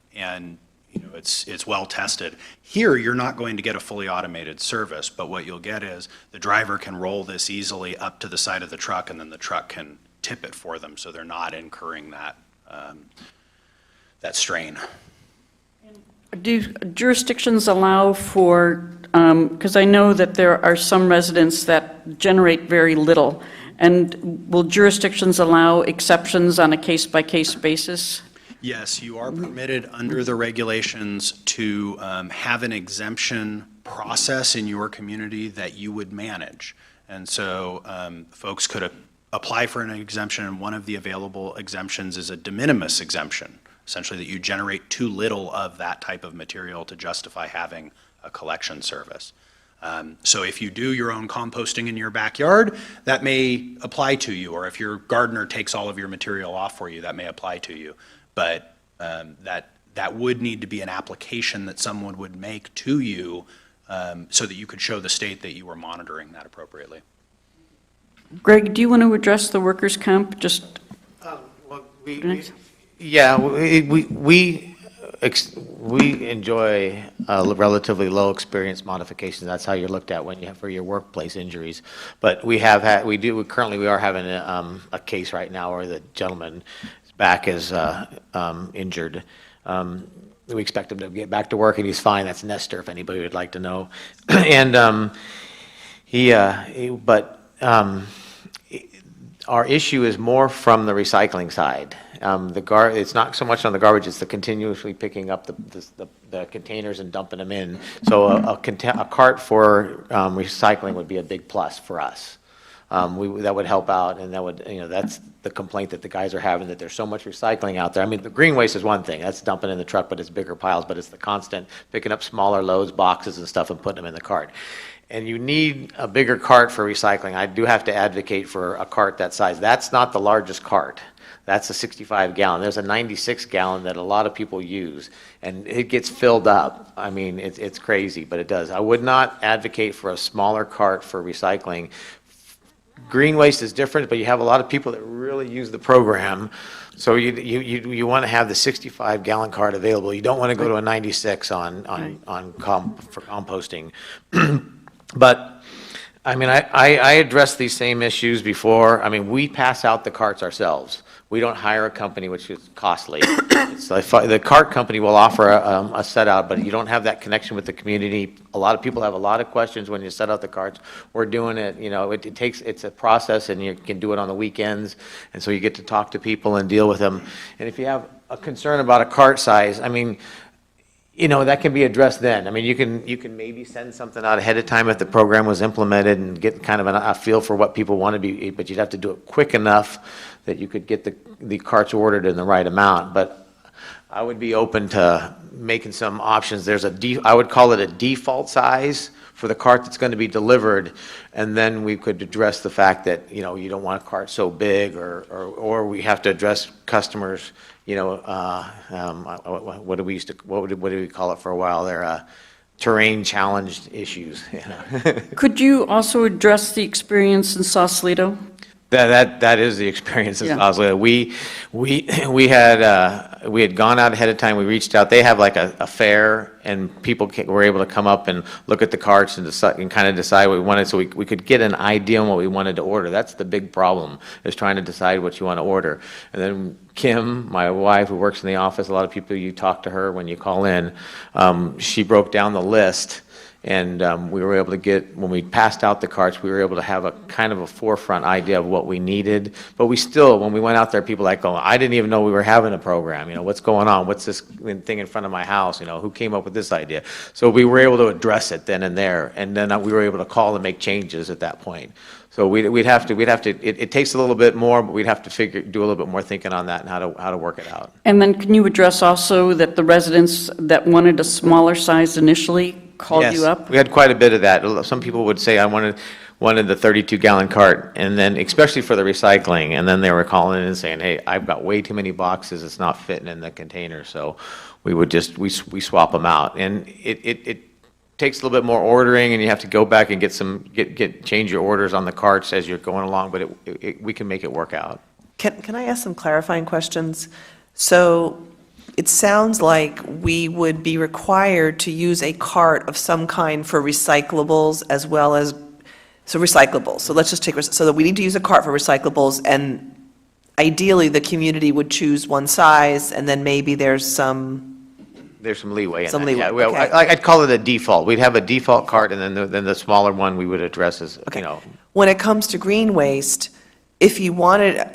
you know, it's well tested. Here, you're not going to get a fully automated service, but what you'll get is the driver can roll this easily up to the side of the truck, and then the truck can tip it for them, so they're not incurring that strain.
Do jurisdictions allow for, because I know that there are some residents that generate very little, and will jurisdictions allow exceptions on a case-by-case basis?
Yes, you are permitted under the regulations to have an exemption process in your community that you would manage. And so folks could apply for an exemption, and one of the available exemptions is a de minimis exemption, essentially that you generate too little of that type of material to justify having a collection service. So if you do your own composting in your backyard, that may apply to you, or if your gardener takes all of your material off for you, that may apply to you. But that would need to be an application that someone would make to you so that you could show the state that you were monitoring that appropriately.
Greg, do you want to address the workers' comp? Just
we enjoy relatively low experience modifications. That's how you're looked at when you have for your workplace injuries. But we are having a case right now where the gentleman's back is injured. We expect him to get back to work, and he's fine. That's Nestor, if anybody would like to know. And our issue is more from the recycling side. It's not so much on the garbage, it's the continuously picking up the containers and dumping them in. So a cart for recycling would be a big plus for us. that would help out, and that would, that's the complaint that the guys are having, that there's so much recycling out there. I mean, the green waste is one thing, that's dumping in the truck, but it's bigger piles, but it's the constant picking up smaller loads, boxes and stuff, and putting them in the cart. And you need a bigger cart for recycling. I do have to advocate for a cart that size. That's not the largest cart. That's a 65 gallon. There's a 96 gallon that a lot of people use, and it gets filled up. I mean, it's crazy, but it does. I would not advocate for a smaller cart for recycling. Green waste is different, but you have a lot of people that really use the program. So you want to have the 65 gallon cart available. You don't want to go to a 96 for composting. But I mean, I addressed these same issues before. I mean, we pass out the carts ourselves. We don't hire a company, which is costly. The cart company will offer a set out, but you don't have that connection with the community. A lot of people have a lot of questions when you set out the carts. We're doing it, it's a process, and you can do it on the weekends, and so you get to talk to people and deal with them. And if you have a concern about a cart size, I mean, that can be addressed then. I mean, you can maybe send something out ahead of time if the program was implemented and get kind of a feel for what people want to be, but you'd have to do it quick enough that you could get the carts ordered in the right amount. But I would be open to making some options. I would call it a default size for the cart that's going to be delivered, and then we could address the fact that, you don't want a cart so big, or we have to address customers, what do we call it for a while there? Terrain challenged issues.
Could you also address the experience in Sausalito?
That is the experience in Sausalito. We had gone out ahead of time. We reached out. They have like a fair, and people were able to come up and look at the carts and decide, and kind of decide what we wanted, so we could get an idea on what we wanted to order. That's the big problem, is trying to decide what you want to order. And then Kim, my wife, who works in the office, a lot of people, you talk to her when you call in, she broke down the list. And we were able to when we passed out the carts, we were able to have a kind of a forefront idea of what we needed. But we still, when we went out there, people like, oh, I didn't even know we were having a program. What's going on? What's this thing in front of my house? Who came up with this idea? So we were able to address it then and there. And then we were able to call and make changes at that point. So we'd have to, it takes a little bit more, but we'd have to do a little bit more thinking on that and how to work it out.
And then can you address also that the residents that wanted a smaller size initially called you up?
We had quite a bit of that. Some people would say, I wanted the 32-gallon cart, and then, especially for the recycling, and then they were calling in and saying, hey, I've got way too many boxes, it's not fitting in the container, so we would we swap them out. And it takes a little bit more ordering, and you have to go back and change your orders on the carts as you're going along, but we can make it work out.
Can I ask some clarifying questions? So it sounds like we would be required to use a cart of some kind for recyclables as well as, recyclables. So let's just so that we need to use a cart for recyclables, and ideally the community would choose one size, and then maybe there's some
leeway in
Some
that.
leeway,
Yeah, well,
okay.
I'd call it a default. We'd have a default cart, and then the smaller one we would address as,
When it comes to green waste, if you wanted,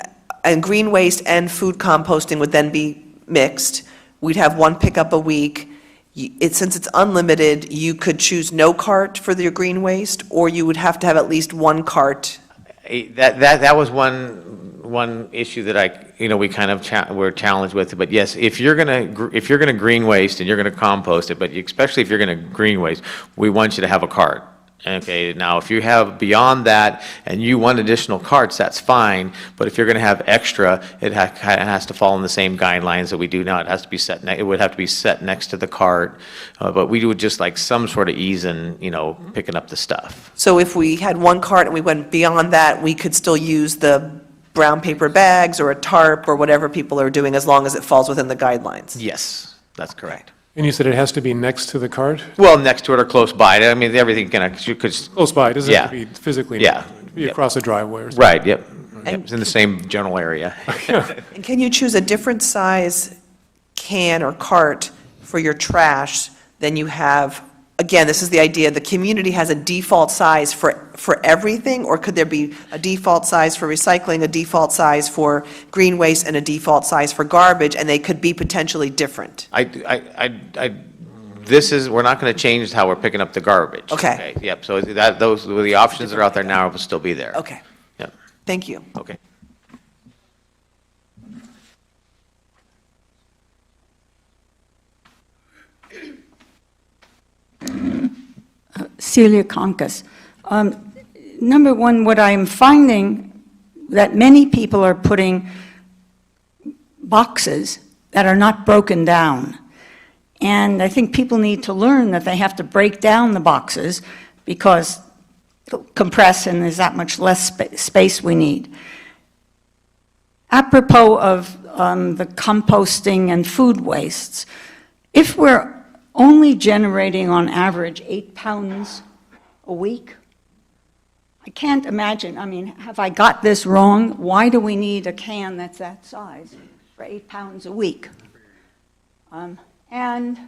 and green waste and food composting would then be mixed, we'd have one pickup a week. Since it's unlimited, you could choose no cart for your green waste, or you would have to have at least one cart.
That was one issue that we kind of were challenged with. But yes, if you're gonna green waste and you're gonna compost it, but especially if you're gonna green waste, we want you to have a cart. Okay, now if you have beyond that and you want additional carts, that's fine, but if you're going to have extra, it has to fall in the same guidelines that we do now. It has to be it would have to be set next to the cart, but we would just like some sort of ease in, picking up the stuff.
So if we had one cart and we went beyond that, we could still use the brown paper bags or a tarp or whatever people are doing, as long as it falls within the guidelines?
Yes, that's correct.
And you said it has to be next to the cart?
Well, next to it or close by it. I mean, everything you could.
Close by, it doesn't have to be physically, be across a driveway or something.
Right, yep. It's in the same general area.
And can you choose a different size can or cart for your trash than you have? Again, this is the idea, the community has a default size for everything, or could there be a default size for recycling, a default size for green waste, and a default size for garbage, and they could be potentially different?
We're not going to change how we're picking up the garbage.
Okay.
Yep, so the options that are out there now will still be there.
Okay. Thank you.
Okay.
Celia Conkus. Number one, what I'm finding that many people are putting boxes that are not broken down. And I think people need to learn that they have to break down the boxes because they'll compress and there's that much less space we need. Apropos of the composting and food wastes, if we're only generating on average 8 pounds a week, I can't imagine, I mean, have I got this wrong? Why do we need a can that's that size for 8 pounds a week? And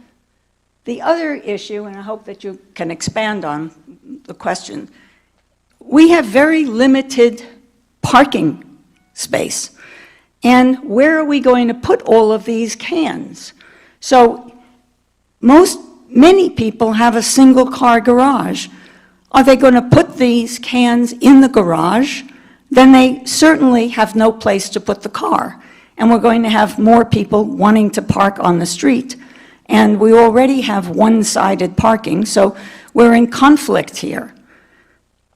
the other issue, and I hope that you can expand on the question, we have very limited parking space. And where are we going to put all of these cans? So many people have a single car garage. Are they going to put these cans in the garage? Then they certainly have no place to put the car. And we're going to have more people wanting to park on the street. And we already have one-sided parking, so we're in conflict here.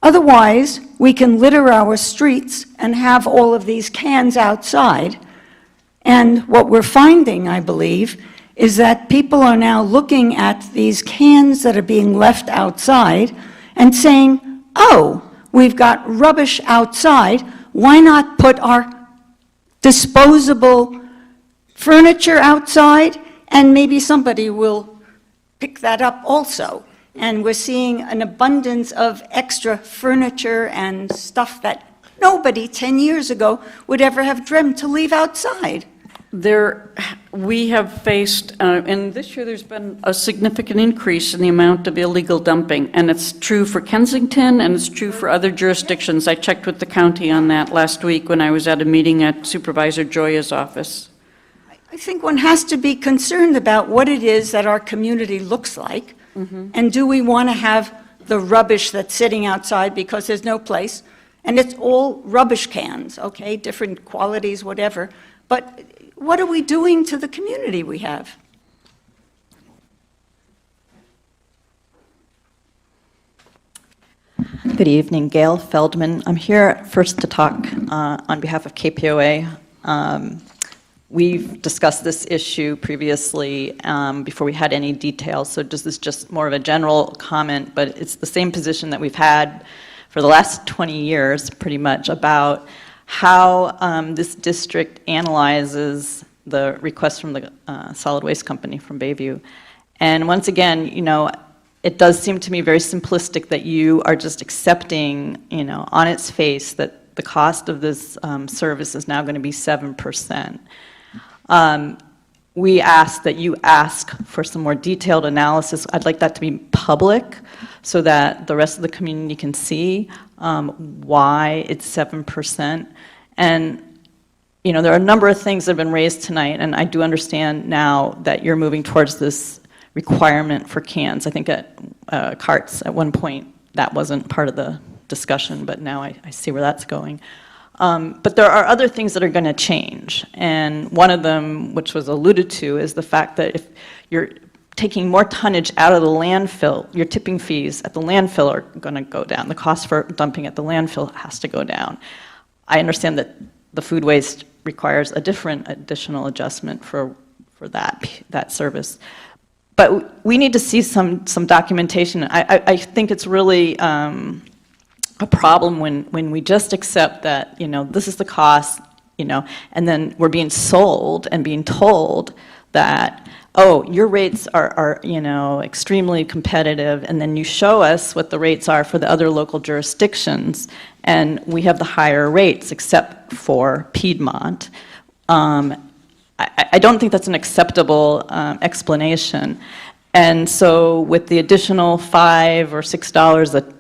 Otherwise, we can litter our streets and have all of these cans outside. And what we're finding, I believe, is that people are now looking at these cans that are being left outside and saying, oh, we've got rubbish outside, why not put our disposable furniture outside, and maybe somebody will pick that up also. And we're seeing an abundance of extra furniture and stuff that nobody 10 years ago would ever have dreamt to leave outside.
We have faced, and this year there's been a significant increase in the amount of illegal dumping, and it's true for Kensington, and it's true for other jurisdictions. I checked with the county on that last week when I was at a meeting at Supervisor Joya's office.
I think one has to be concerned about what it is that our community looks like, and do we want to have the rubbish that's sitting outside because there's no place, and it's all rubbish cans, okay, different qualities, whatever, but what are we doing to the community we have?
Good evening, Gail Feldman. I'm here first to talk on behalf of KPOA. We've discussed this issue previously before we had any details, so this is just more of a general comment, but it's the same position that we've had for the last 20 years, pretty much, about how this district analyzes the request from the solid waste company from Bayview. And once again, you know, it does seem to me very simplistic that you are just accepting, you know, on its face that the cost of this service is now going to be 7%. We ask that you ask for some more detailed analysis. I'd like that to be public so that the rest of the community can see why it's 7%. And, you know, there are a number of things that have been raised tonight, and I do understand now that you're moving towards this requirement for cans. I think at carts at one point that wasn't part of the discussion, but now I see where that's going. But there are other things that are going to change, and one of them, which was alluded to, is the fact that if you're taking more tonnage out of the landfill, your tipping fees at the landfill are going to go down. The cost for dumping at the landfill has to go down. I understand that the food waste requires a different additional adjustment for that service. But we need to see some documentation. I think it's really a problem when we just accept that, you know, this is the cost, you know, and then we're being sold and being told that, oh, your rates are you know, extremely competitive, and then you show us what the rates are for the other local jurisdictions, and we have the higher rates except for Piedmont. I don't think that's an acceptable explanation. And so with the additional $5 or $6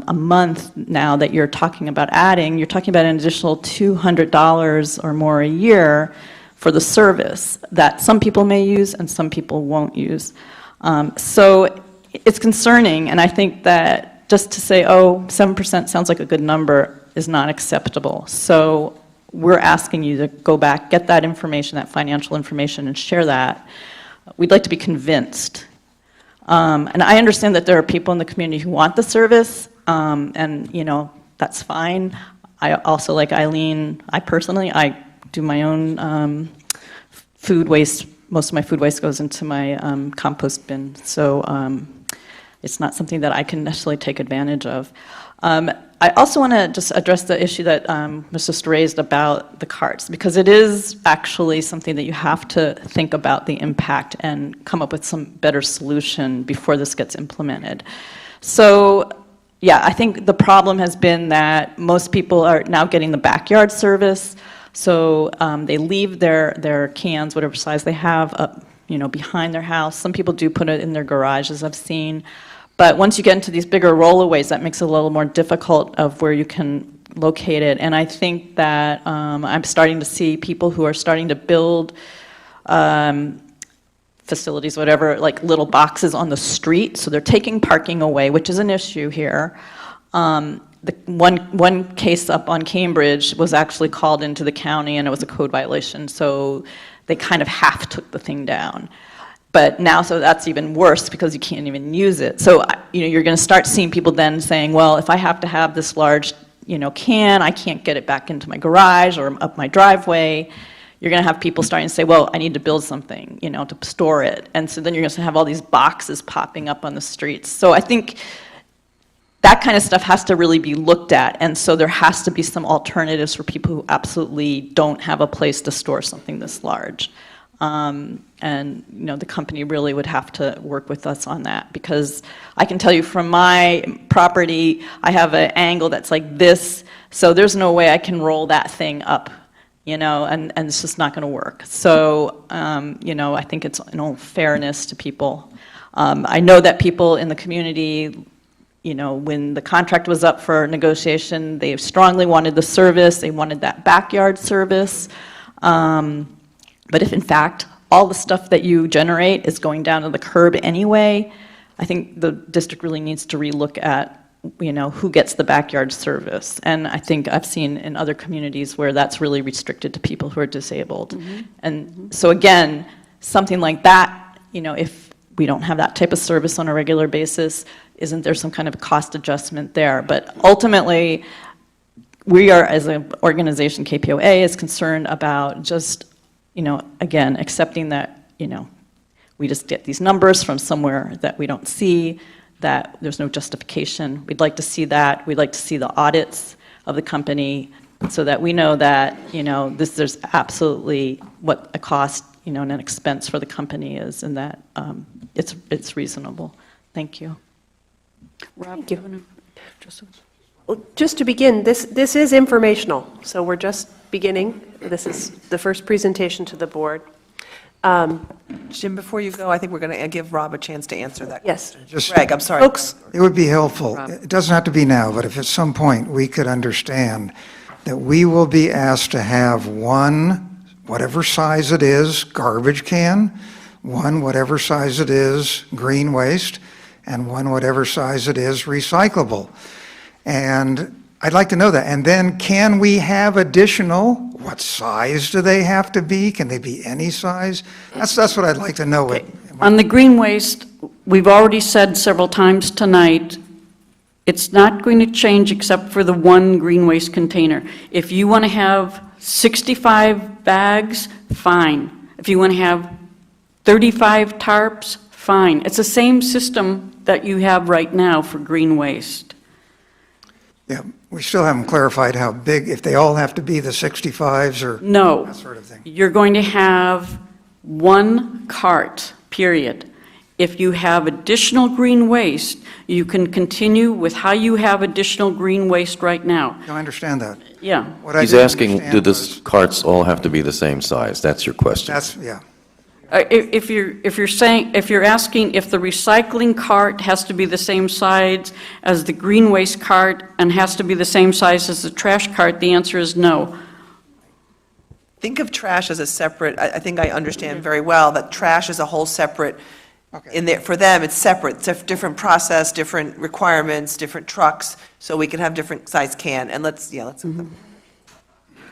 a month now that you're talking about adding, you're talking about an additional $200 or more a year for the service that some people may use and some people won't use. So it's concerning, and I think that just to say, oh, 7% sounds like a good number is not acceptable. So we're asking you to go back, get that information, that financial information, and share that. We'd like to be convinced. And I understand that there are people in the community who want the service, and, you know, that's fine. I also, like Eileen, I do my own food waste. Most of my food waste goes into my compost bin, so it's not something that I can necessarily take advantage of. I also want to just address the issue that was just raised about the carts, because it is actually something that you have to think about the impact and come up with some better solution before this gets implemented. So, yeah, I think the problem has been that most people are now getting the backyard service, so they leave their cans, whatever size they have, up, you know, behind their house. Some people do put it in their garages, I've seen. But once you get into these bigger rollaways, that makes it a little more difficult of where you can locate it. And I think that I'm starting to see people who are starting to build facilities, whatever, like little boxes on the street. So they're taking parking away, which is an issue here. The one case up on Cambridge was actually called into the county, and it was a code violation. So they kind of half took the thing down. But now, so that's even worse because you can't even use it. So, you know, you're going to start seeing people then saying, well, if I have to have this large, you know, can, I can't get it back into my garage or up my driveway. You're going to have people starting to say, well, I need to build something, you know, to store it. And so then you're going to have all these boxes popping up on the streets. So I think that kind of stuff has to really be looked at. And so there has to be some alternatives for people who absolutely don't have a place to store something this large. And, you know, the company really would have to work with us on that, because I can tell you from my property, I have an angle that's like this, so there's no way I can roll that thing up, you know, and it's just not going to work. So, you know, I think it's in all fairness to people. I know that people in the community, you know, when the contract was up for negotiation, they strongly wanted the service, they wanted that backyard service. But if, in fact, all the stuff that you generate is going down to the curb anyway, I think the district really needs to relook at, you know, who gets the backyard service. And I think I've seen in other communities where that's really restricted to people who are disabled. Mm-hmm. And so, again, something like that, you know, if we don't have that type of service on a regular basis, isn't there some kind of cost adjustment there? But ultimately, we are, as an organization, KPOA, is concerned about just, you know, again, accepting that, you know, we just get these numbers from somewhere that we don't see, that there's no justification. We'd like to see that. We'd like to see the audits of the company so that we know that, you know, there's absolutely what a cost, you know, and an expense for the company is, and that it's reasonable. Thank you.
Rob, thank you. Well, just to begin, this is informational, so we're just beginning. This is the first presentation to the board.
Jim, before you go, I think we're going to give Rob a chance to answer that
Yes.
question.
Just-
Greg, I'm sorry.
Folks,
It would be helpful. It doesn't have to be now, but if at some point we could understand that we will be asked to have one, whatever size it is, garbage can, one, whatever size it is, green waste, and one, whatever size it is, recyclable. And I'd like to know that. And then can we have additional, what size do they have to be? Can they be any size? That's what I'd like to know.
Okay. On the green waste, we've already said several times tonight, it's not going to change except for the one green waste container. If you want to have 65 bags, fine. If you want to have 35 tarps, fine. It's the same system that you have right now for green waste.
Yeah, we still haven't clarified how big, if they all have to be the 65s or
No.
that sort of thing.
You're going to have one cart, period. If you have additional green waste, you can continue with how you have additional green waste right now.
I understand that.
Yeah.
What I
He's
didn't
asking,
understand
do the
was-
carts all have to be the same size? That's your question.
That's, yeah.
If you're asking if the recycling cart has to be the same size as the green waste cart and has to be the same size as the trash cart, the answer is no.
Think of trash as a separate, I think I understand very well that trash is a whole separate In there, for them, it's separate, it's a different process, different requirements, different trucks, so we can have different size can, and let's.
All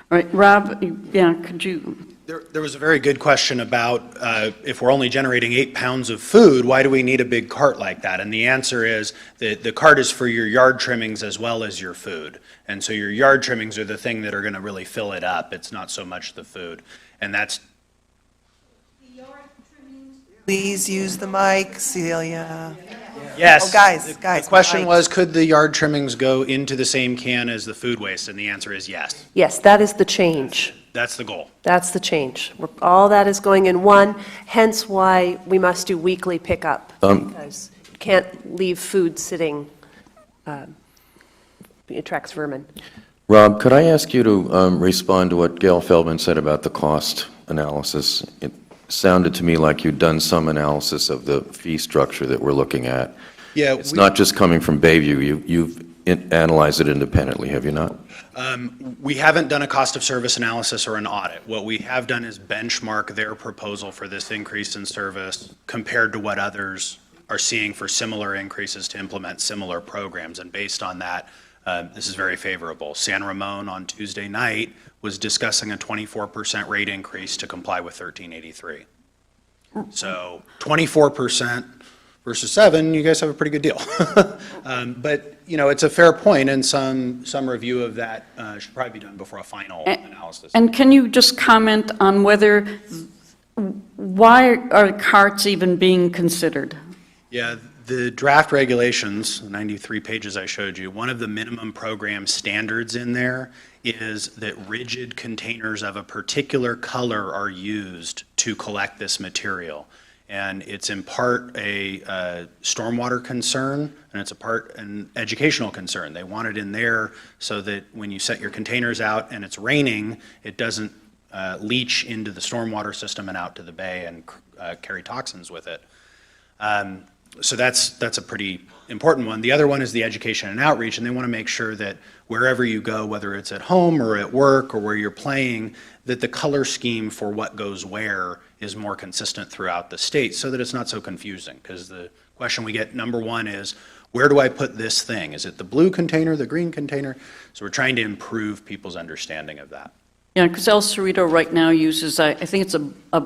right, Rob, yeah, could you?
There was a very good question about if we're only generating 8 pounds of food, why do we need a big cart like that? And the answer is that the cart is for your yard trimmings as well as your food. And so your yard trimmings are the thing that are going to really fill it up. It's not so much the food. And that's.
Please use the mic, Celia.
Yes.
Oh, guys.
The question was, could the yard trimmings go into the same can as the food waste? And the answer is yes.
Yes, that is the change.
That's the goal.
That's the change. All that is going in one, hence why we must do weekly pickup, because you can't leave food sitting, it attracts vermin.
Rob, could I ask you to respond to what Gail Feldman said about the cost analysis? It sounded to me like you'd done some analysis of the fee structure that we're looking at.
Yeah,
it's not just coming from Bayview. You've analyzed it independently, have you not?
We haven't done a cost of service analysis or an audit. What we have done is benchmark their proposal for this increase in service compared to what others are seeing for similar increases to implement similar programs. And based on that, this is very favorable. San Ramon on Tuesday night was discussing a 24% rate increase to comply with 1383. So 24% versus 7, you guys have a pretty good deal. But, it's a fair point, and some review of that should probably be done before a final analysis.
And can you just comment on why are carts even being considered?
Yeah, the draft regulations, the 93 pages I showed you, one of the minimum program standards in there is that rigid containers of a particular color are used to collect this material. And it's in part a stormwater concern, and it's a part an educational concern. They want it in there so that when you set your containers out and it's raining, it doesn't leach into the stormwater system and out to the bay and carry toxins with it. So that's a pretty important one. The other one is the education and outreach, and they want to make sure that wherever you go, whether it's at home or at work or where you're playing, that the color scheme for what goes where is more consistent throughout the state so that it's not so confusing. Because the question we get, number one, is where do I put this thing? Is it the blue container, the green container? So we're trying to improve people's understanding of that.
Yeah, because El Cerrito right now uses, I think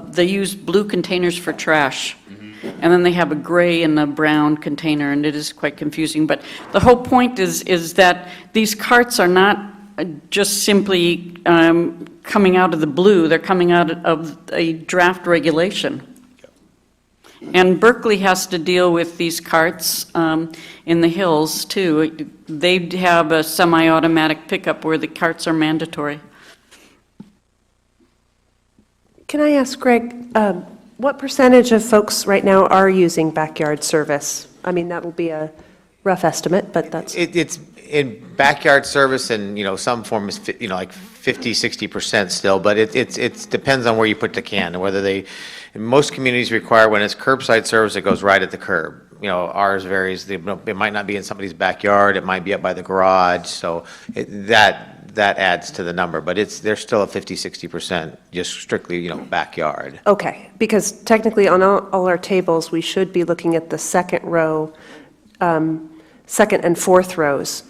they use blue containers for trash. And then they have a gray and a brown container, and it is quite confusing. But the whole point is that these carts are not just simply coming out of the blue. They're coming out of a draft regulation. And Berkeley has to deal with these carts in the hills, too. They have a semi-automatic pickup where the carts are mandatory.
Can I ask Greg, what percentage of folks right now are using backyard service? I mean, that will be a rough estimate, but that's...
It's in backyard service and, some form is, like 50, 60% still, but it depends on where you put the can and whether most communities require when it's curbside service, it goes right at the curb. Ours varies. It might not be in somebody's backyard. It might be up by the garage. So that adds to the number, but there's still a 50, 60% just strictly, backyard.
Okay, because technically on all our tables, we should be looking at the second row, second and fourth rows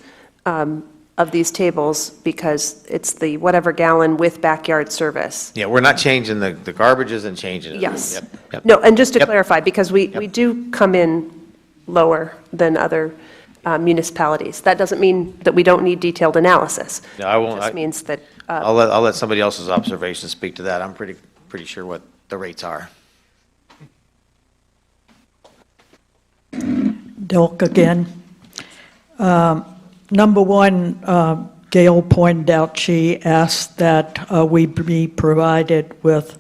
of these tables, because it's the whatever gallon with backyard service.
Yeah, we're not changing the garbage isn't changing.
Yes.
Yep.
No, and just to clarify, because we do come in lower than other municipalities. That doesn't mean that we don't need detailed analysis.
No, I won't.
It just means that...
I'll let somebody else's observations speak to that. I'm pretty sure what the rates are.
Dilk again. Number one, Gail pointed out she asked that we be provided with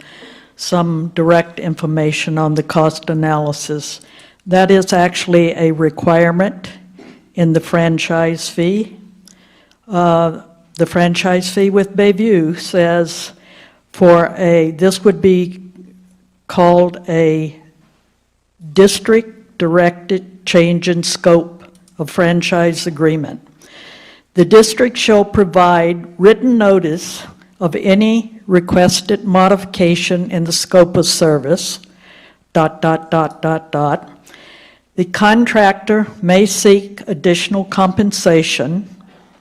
some direct information on the cost analysis. That is actually a requirement in the franchise fee. The franchise fee with Bayview says this would be called a district-directed change in scope of franchise agreement. The district shall provide written notice of any requested modification in the scope of service, The contractor may seek additional compensation,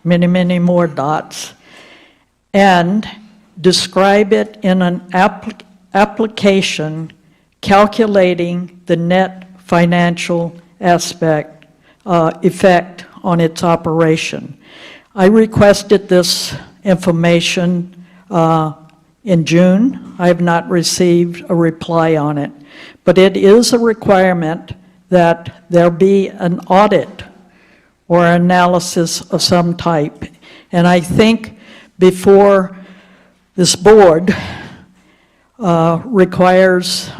many, many more dots, and describe it in an application calculating the net financial effect on its operation. I requested this information in June. I have not received a reply on it, but it is a requirement that there be an audit or analysis of some type. And I think before this board requires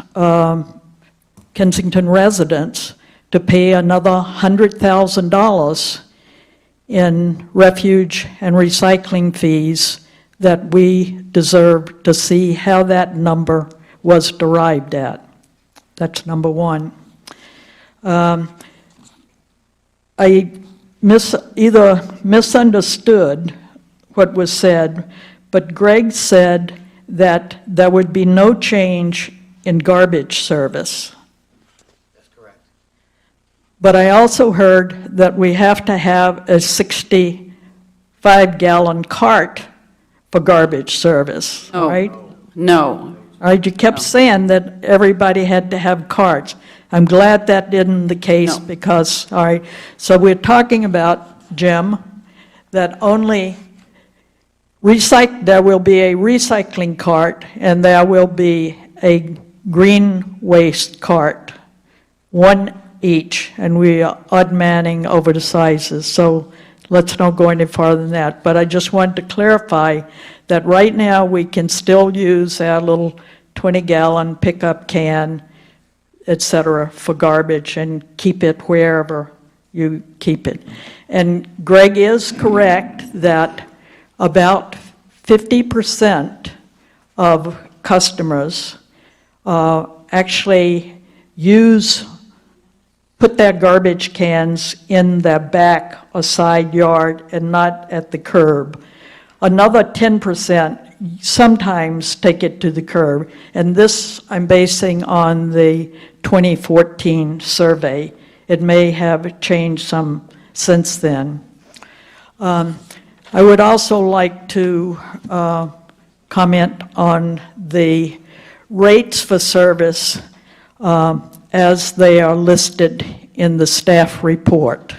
Kensington residents to pay another $100,000 in refuge and recycling fees, that we deserve to see how that number was derived at. That's number one. I either misunderstood what was said, but Greg said that there would be no change in garbage service.
That's correct.
But I also heard that we have to have a 65-gallon cart for garbage service,
Oh,
right?
No.
All right, you kept saying that everybody had to have carts. I'm glad that isn't the case
No.
because, all right, so we're talking about, Jim, that only there will be a recycling cart and there will be a green waste cart, one each, and we are odd manning over the sizes. So let's not go any farther than that. But I just wanted to clarify that right now we can still use our little 20-gallon pickup can, et cetera, for garbage and keep it wherever you keep it. And Greg is correct that about 50% of customers actually put their garbage cans in their back or side yard and not at the curb. Another 10% sometimes take it to the curb, and this I'm basing on the 2014 survey. It may have changed some since then. I would also like to comment on the rates for service as they are listed in the staff report.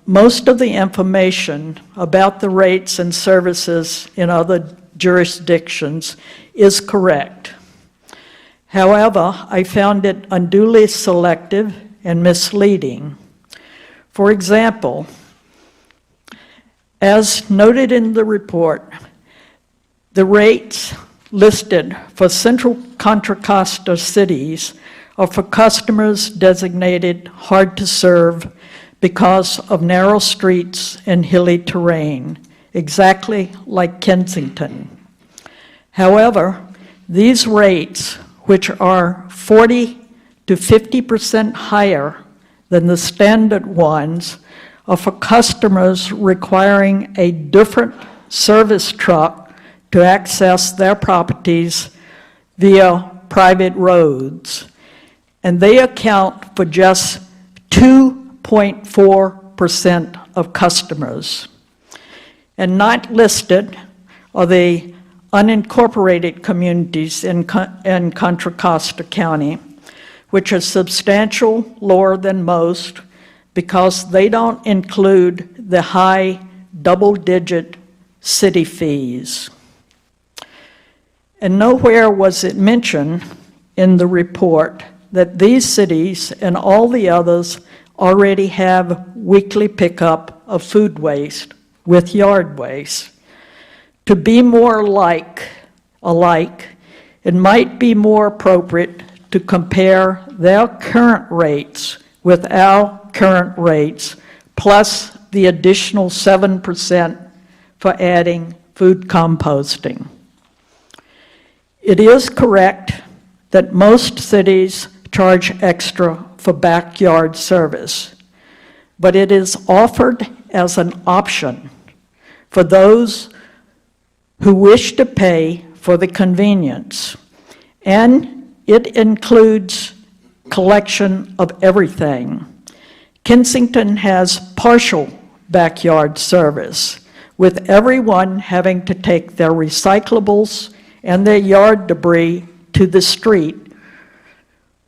Most of the information about the rates and services in other jurisdictions is correct. However, I found it unduly selective and misleading. For example, as noted in the report, the rates listed for Central Contra Costa cities are for customers designated hard to serve because of narrow streets and hilly terrain, exactly like Kensington. However, these rates, which are 40 to 50% higher than the standard ones, are for customers requiring a different service truck to access their properties via private roads. And they account for just 2.4% of customers. And not listed are the unincorporated communities in Contra Costa County, which are substantial lower than most because they don't include the high double-digit city fees. And nowhere was it mentioned in the report that these cities and all the others already have weekly pickup of food waste with yard waste. To be more alike, it might be more appropriate to compare their current rates with our current rates, plus the additional 7% for adding food composting. It is correct that most cities charge extra for backyard service, but it is offered as an option for those who wish to pay for the convenience. And it includes collection of everything. Kensington has partial backyard service, with everyone having to take their recyclables and their yard debris to the street,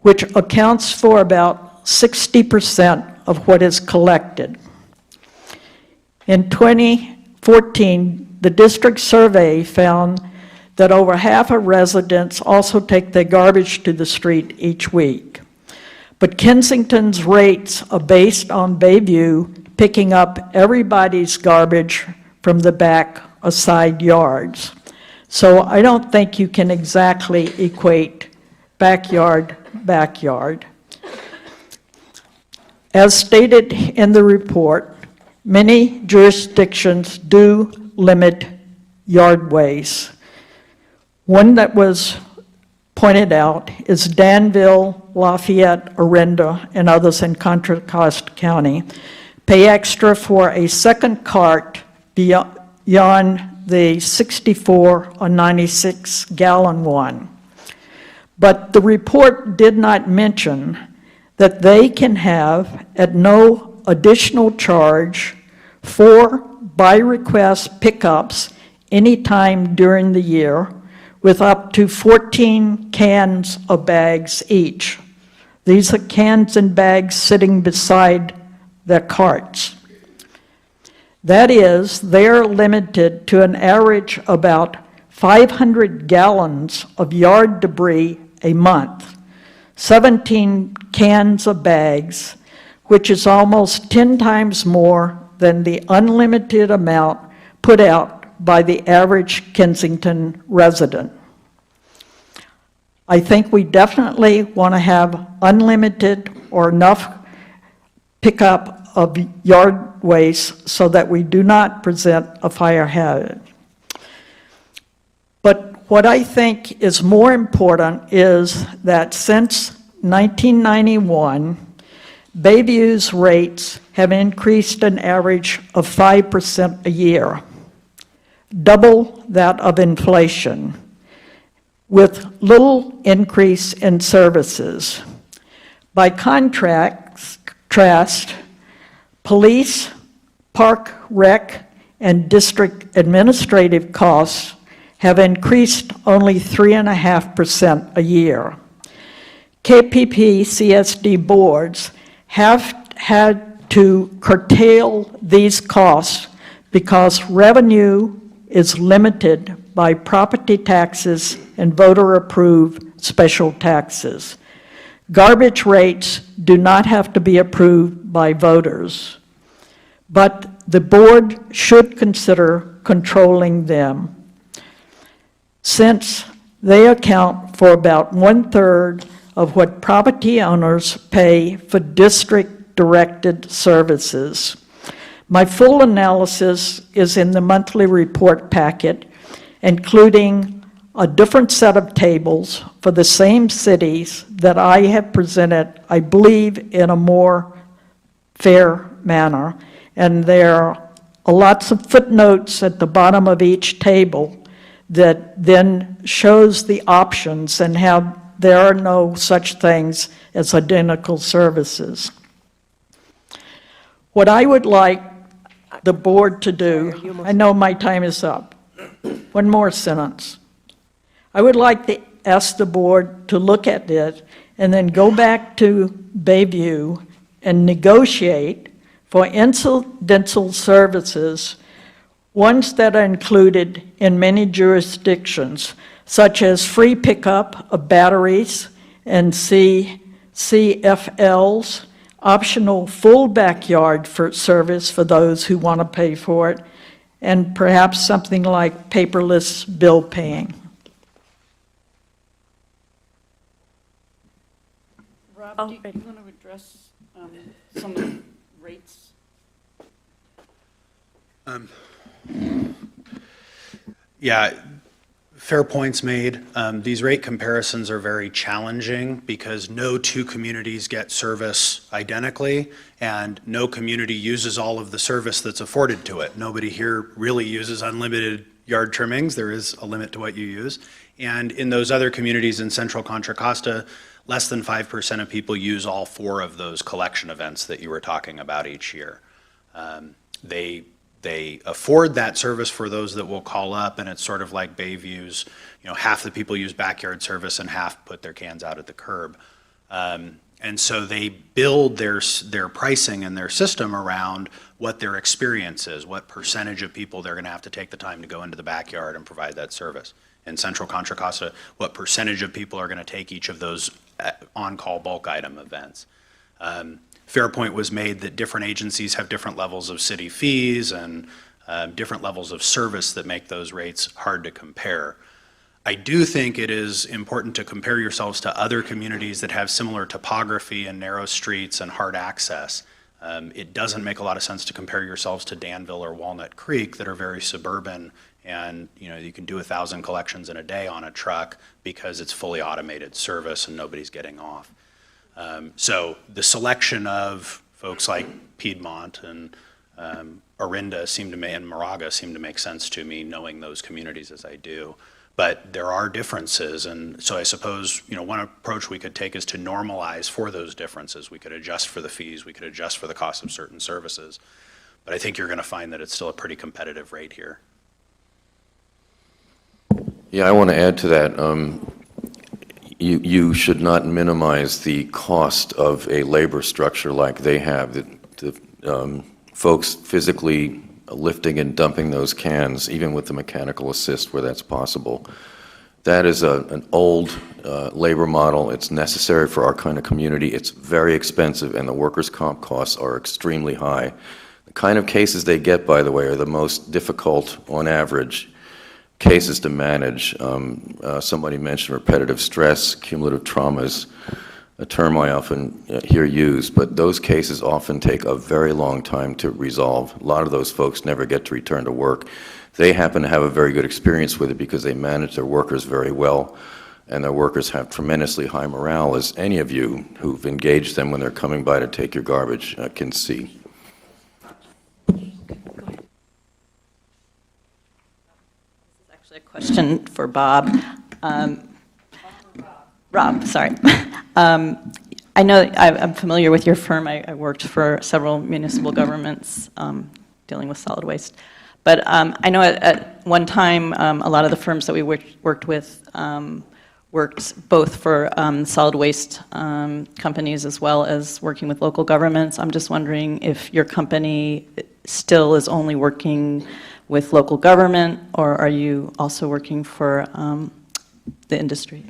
which accounts for about 60% of what is collected. In 2014, the district survey found that over half of residents also take their garbage to the street each week. But Kensington's rates are based on Bayview picking up everybody's garbage from the back or side yards. So I don't think you can exactly equate backyard. As stated in the report, many jurisdictions do limit yard waste. One that was pointed out is Danville, Lafayette, Orinda, and others in Contra Costa County pay extra for a second cart beyond the 64 or 96 gallon one. But the report did not mention that they can have, at no additional charge, 4 by request pickups anytime during the year, with up to 14 cans of bags each. These are cans and bags sitting beside their carts. That is, they're limited to an average about 500 gallons of yard debris a month, 17 cans of bags, which is almost 10 times more than the unlimited amount put out by the average Kensington resident. I think we definitely want to have unlimited or enough pickup of yard waste so that we do not present a fire hazard. But what I think is more important is that since 1991, Bayview's rates have increased an average of 5% a year, double that of inflation, with little increase in services. By contrast, police, park, rec, and district administrative costs have increased only 3.5% a year. KPPCSD boards have had to curtail these costs because revenue is limited by property taxes and voter-approved special taxes. Garbage rates do not have to be approved by voters, but the board should consider controlling them, since they account for about 1/3 of what property owners pay for district-directed services. My full analysis is in the monthly report packet, including a different set of tables for the same cities that I have presented, I believe, in a more fair manner. And there are lots of footnotes at the bottom of each table that then shows the options and how there are no such things as identical services. What I would like the board to do, I know my time is up. One more sentence. I would like to ask the board to look at it and then go back to Bayview and negotiate for incidental services, ones that are included in many jurisdictions, such as free pickup of batteries and CFLs, optional full backyard for service for those who want to pay for it, and perhaps something like paperless bill paying.
Rob, do you want to address some of the rates?
Yeah, fair points made. These rate comparisons are very challenging because no two communities get service identically, and no community uses all of the service that's afforded to it. Nobody here really uses unlimited yard trimmings. There is a limit to what you use. And in those other communities in central Contra Costa, less than 5% of people use all 4 of those collection events that you were talking about each year. They afford that service for those that will call up, and it's sort of like Bayview's, half the people use backyard service and half put their cans out at the curb. And so they build their pricing and their system around what their experience is, what percentage of people they're going to have to take the time to go into the backyard and provide that service. In central Contra Costa, what percentage of people are going to take each of those on-call bulk item events. Fair point was made that different agencies have different levels of city fees and different levels of service that make those rates hard to compare. I do think it is important to compare yourselves to other communities that have similar topography and narrow streets and hard access. It doesn't make a lot of sense to compare yourselves to Danville or Walnut Creek that are very suburban, and you can do 1,000 collections in a day on a truck because it's fully automated service and nobody's getting off. So the selection of folks like Piedmont and Orinda and Moraga seem to make sense to me, knowing those communities as I do. But there are differences, and so I suppose one approach we could take is to normalize for those differences. We could adjust for the fees, we could adjust for the cost of certain services, but I think you're going to find that it's still a pretty competitive rate here.
Yeah, I want to add to that. You should not minimize the cost of a labor structure like they have. The folks physically lifting and dumping those cans, even with the mechanical assist where that's possible. That is an old labor model. It's necessary for our kind of community. It's very expensive, and the workers' comp costs are extremely high. The kind of cases they get, by the way, are the most difficult, on average, cases to manage. Somebody mentioned repetitive stress, cumulative traumas, a term I often hear used, but those cases often take a very long time to resolve. A lot of those folks never get to return to work. They happen to have a very good experience with it because they manage their workers very well, and their workers have tremendously high morale, as any of you who've engaged them when they're coming by to take your garbage can see.
A question for Bob. Rob, sorry. I know I'm familiar with your firm. I worked for several municipal governments dealing with solid waste. But I know at one time, a lot of the firms that we worked with worked both for solid waste companies as well as working with local governments. I'm just wondering if your company still is only working with local government, or are you also working for the industry?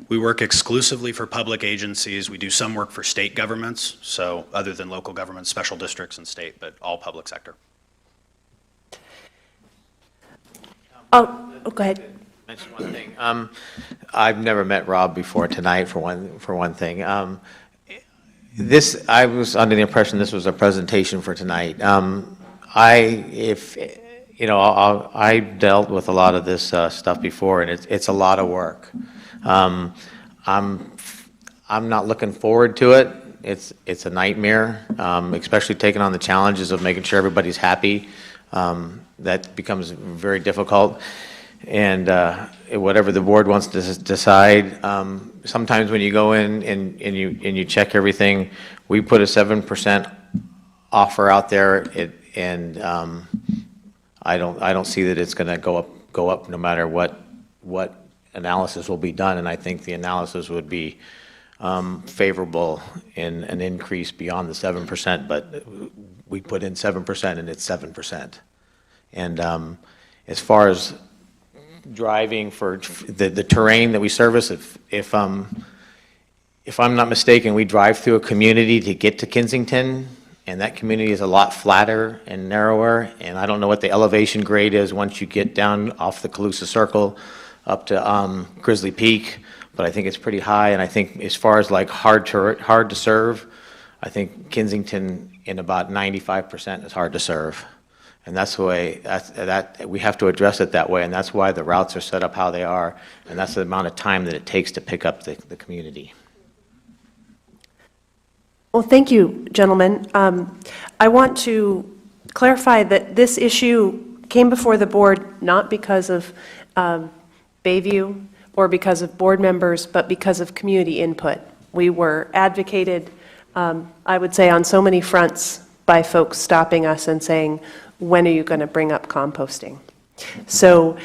We work exclusively for public agencies. We do some work for state governments, so other than local governments, special districts and state, but all public sector.
Oh, go ahead.
Mention one thing. I've never met Rob before tonight, for one thing. I was under the impression this was a presentation for tonight. I dealt with a lot of this stuff before, and it's a lot of work. I'm not looking forward to it. It's a nightmare, especially taking on the challenges of making sure everybody's happy. That becomes very difficult. And whatever the board wants to decide, sometimes when you go in and you check everything, we put a 7% offer out there, and I don't see that it's going to go up no matter what analysis will be done. And I think the analysis would be favorable in an increase beyond the 7%, but we put in 7% and it's 7%. And as far as driving for the terrain that we service, if I'm not mistaken, we drive through a community to get to Kensington, and that community is a lot flatter and narrower, and I don't know what the elevation grade is once you get down off the Calusa Circle up to Grizzly Peak, but I think it's pretty high. And I think as far as like hard to serve, I think Kensington in about 95% is hard to serve. And that's the way, that we have to address it that way, and that's why the routes are set up how they are, and that's the amount of time that it takes to pick up the community.
Well, thank you, gentlemen. I want to clarify that this issue came before the board not because of Bayview or because of board members, but because of community input. We were advocated, I would say, on so many fronts by folks stopping us and saying, when are you going to bring up composting? So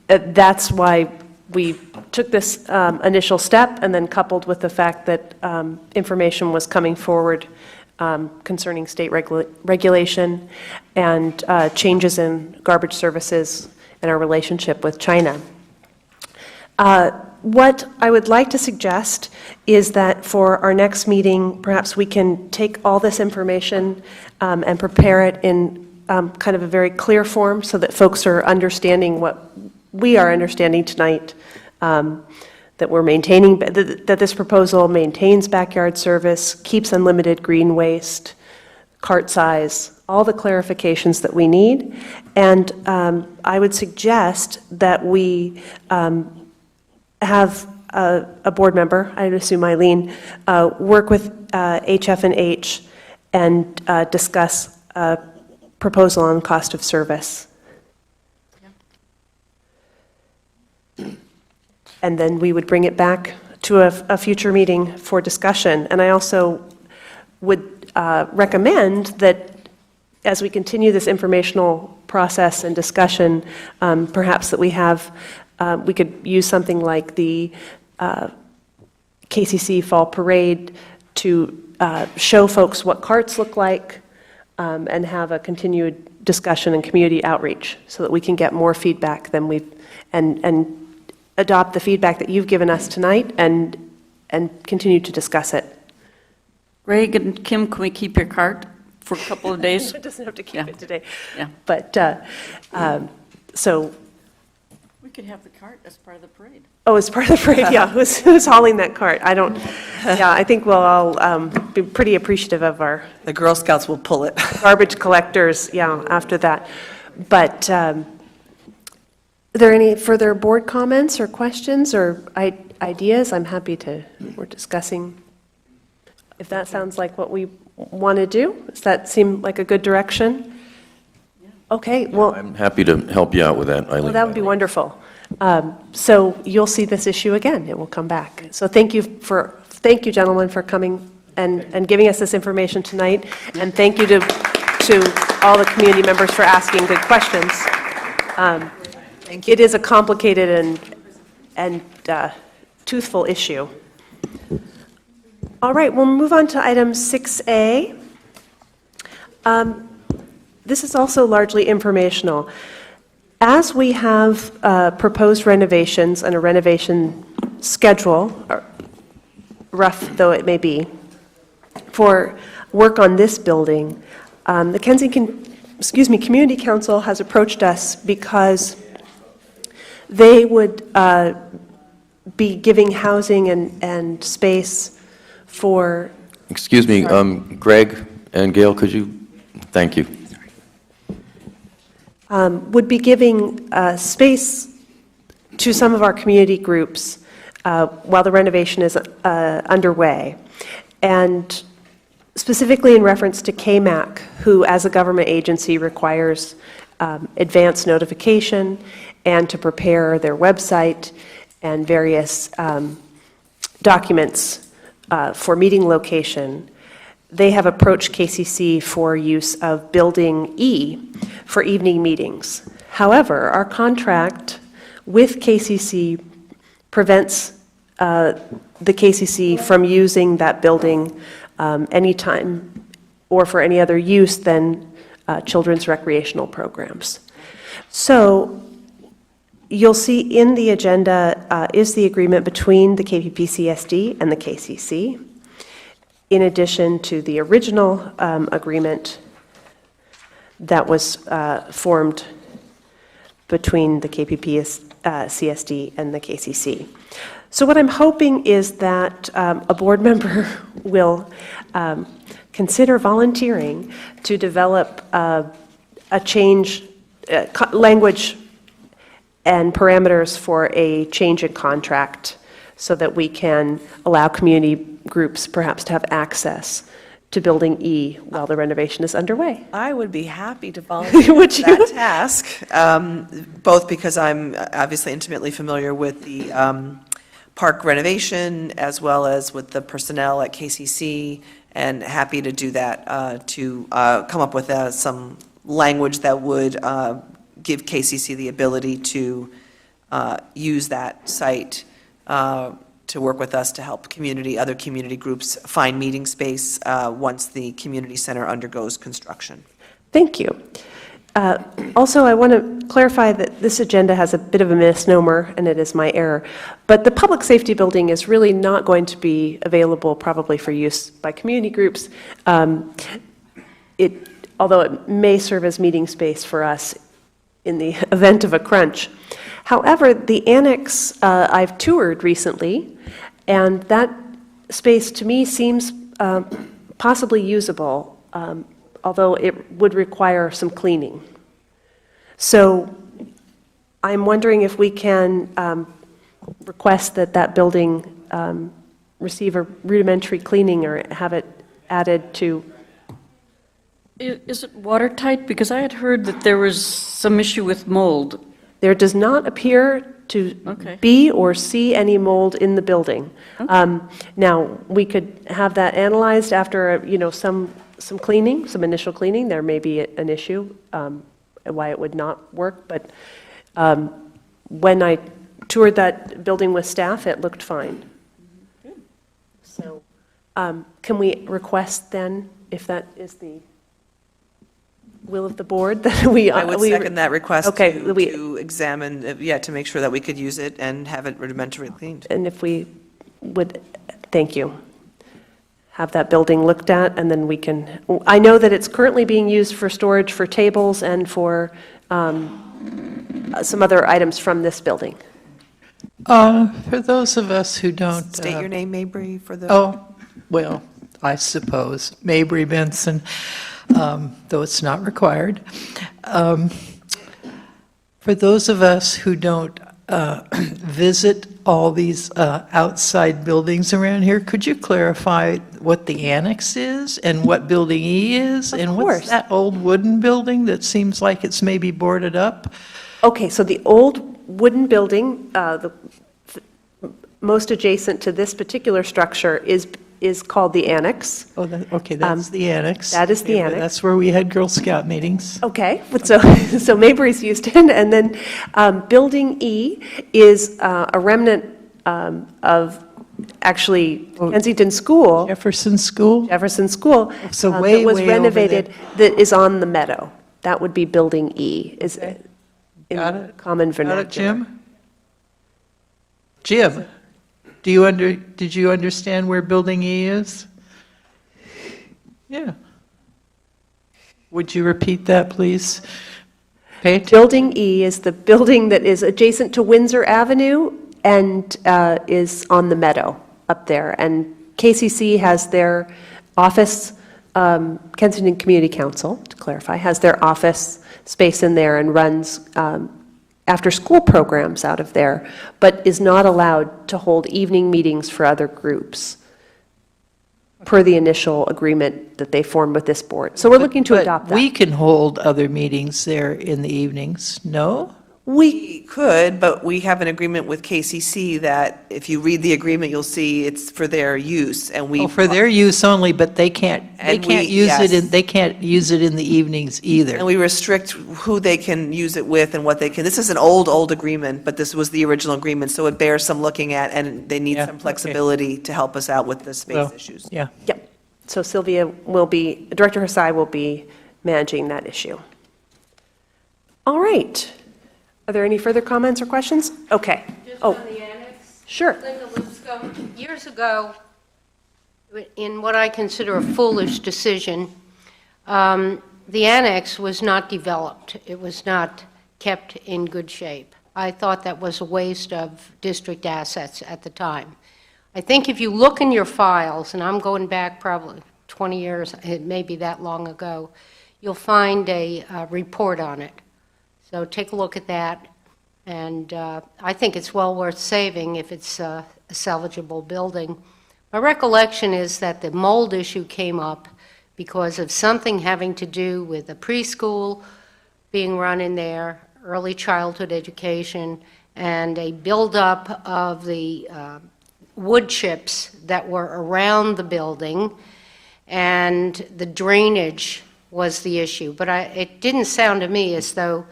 that's why we took this initial step, and then coupled with the fact that information was coming forward concerning state regulation and changes in garbage services and our relationship with China. What I would like to suggest is that for our next meeting, perhaps we can take all this information and prepare it in kind of a very clear form so that folks are understanding what we are understanding tonight, that we're maintaining, that this proposal maintains backyard service, keeps unlimited green waste, cart size, all the clarifications that we need. And I would suggest that we have a board member, I would assume Eileen, work with HF&H and discuss a proposal on cost of service. And then we would bring it back to a future meeting for discussion. And I also would recommend that as we continue this informational process and discussion, perhaps that we have, we could use something like the KCC Fall Parade to show folks what carts look like and have a continued discussion and community outreach so that we can get more feedback than we've, and adopt the feedback that you've given us tonight and continue to discuss it.
Greg and Kim, can we keep your cart for a couple of days?
It doesn't have to keep it today.
Yeah.
But, so.
We could have the cart as part of the parade.
Oh, as part of the parade, yeah. Who's hauling that cart? I don't, yeah, I think we'll all be pretty appreciative of our.
The Girl Scouts will pull it.
Garbage collectors, yeah, after that. But, are there any further board comments or questions or ideas? I'm happy to, we're discussing. If that sounds like what we want to do, does that seem like a good direction? Okay, well.
I'm happy to help you out with that, Eileen.
Well, that would be wonderful. So you'll see this issue again. It will come back. So thank you, gentlemen, for coming and giving us this information tonight. And thank you to all the community members for asking good questions. It is a complicated and toothful issue. All right, we'll move on to item 6A. This is also largely informational. As we have proposed renovations and a renovation schedule, rough though it may be, for work on this building, the Kensington, Community Council has approached us because they would be giving housing and space for.
Excuse me, Greg and Gail, could you? Thank you.
Would be giving space to some of our community groups while the renovation is underway. And specifically in reference to KMAC, who as a government agency requires advance notification and to prepare their website and various documents for meeting location. They have approached KCC for use of Building E for evening meetings. However, our contract with KCC prevents the KCC from using that building anytime or for any other use than children's recreational programs. So you'll see in the agenda is the agreement between the KPPCSD and the KCC, in addition to the original agreement that was formed between the KPPCSD and the KCC. So what I'm hoping is that a board member will consider volunteering to develop a change, language and parameters for a change in contract so that we can allow community groups perhaps to have access to Building E while the renovation is underway.
I would be happy to volunteer
Would
for
you?
that task, both because I'm obviously intimately familiar with the park renovation as well as with the personnel at KCC, and happy to do that, to come up with some language that would give KCC the ability to use that site to work with us to help other community groups find meeting space once the community center undergoes construction.
Thank you. Also, I want to clarify that this agenda has a bit of a misnomer, and it is my error, but the public safety building is really not going to be available probably for use by community groups. Although it may serve as meeting space for us in the event of a crunch. However, the annex I've toured recently, and that space to me seems possibly usable, although it would require some cleaning. So I'm wondering if we can request that that building receive a rudimentary cleaning or have it added to.
Is it watertight? Because I had heard that there was some issue with mold.
There does not appear to be or see any mold in the building. Now, we could have that analyzed after, some cleaning, some initial cleaning. There may be an issue why it would not work, but when I toured that building with staff, it looked fine. So, can we request then, if that is the will of the board, that
I would second that request
to
examine, to make sure that we could use it and have it rudimentarily cleaned.
And if we would, thank you, have that building looked at, and then we can, I know that it's currently being used for storage for tables and for some other items from this building.
For those of us who don't...
State your name, Mabry, for the...
Oh, well, I suppose, Mabry Benson, though it's not required. For those of us who don't visit all these outside buildings around here, could you clarify what the annex is and what Building E is?
Of
and
course.
What's that old wooden building that seems like it's maybe boarded up?
Okay, so the old wooden building, most adjacent to this particular structure, is called the annex.
Oh, okay, that's the annex.
That is the annex.
That's where we had Girl Scout meetings.
Okay, so Mabry's Houston, and then Building E is a remnant of actually Kensington School.
Jefferson School?
Jefferson School.
So
that
way,
was
way over
renovated,
there.
that is on the meadow. That would be Building E, is in
Got it.
common
Got it,
vernacular.
Jim, did you understand where Building E is? Yeah. Would you repeat that, please? Paige?
Building E is the building that is adjacent to Windsor Avenue and is on the meadow up there. And KCC has their office, Kensington Community Council, to clarify, has their office space in there and runs after-school programs out of there, but is not allowed to hold evening meetings for other groups per the initial agreement that they formed with this board. So we're looking to adopt that.
We can hold other meetings there in the evenings, no?
We could, but we have an agreement with KCC that if you read the agreement, you'll see it's for their use, and we...
Oh, for their use only, but they can't use it
yes.
in, they can't use it in the evenings either.
And we restrict who they can use it with and what they can. This is an old agreement, but this was the original agreement, so it bears some looking at, and they need
Yeah,
some flexibility to help us out with the space
Well,
issues.
Yeah.
Yep. So Director Hasai will be managing that issue. All right. Are there any further comments or questions? Okay.
Just on the annex?
Sure.
Linda Lipscomb, years ago, in what I consider a foolish decision, the annex was not developed. It was not kept in good shape. I thought that was a waste of district assets at the time. I think if you look in your files, and I'm going back probably 20 years, it may be that long ago, you'll find a report on it. So take a look at that, and I think it's well worth saving if it's a salvageable building. My recollection is that the mold issue came up because of something having to do with a preschool being run in there, early childhood education, and a buildup of the wood chips that were around the building, and the drainage was the issue. But it didn't sound to me as though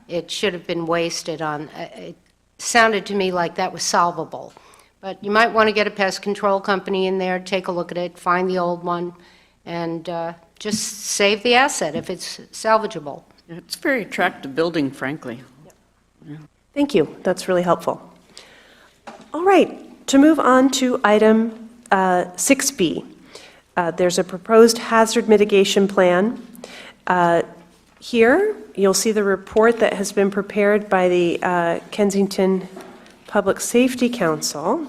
it should have been wasted on, it sounded to me like that was solvable. But you might want to get a pest control company in there, take a look at it, find the old one, and just save the asset if it's salvageable.
It's a very attractive building, frankly.
Thank you. That's really helpful. All right, to move on to item 6B. There's a proposed hazard mitigation plan. Here, you'll see the report that has been prepared by the Kensington Public Safety Council.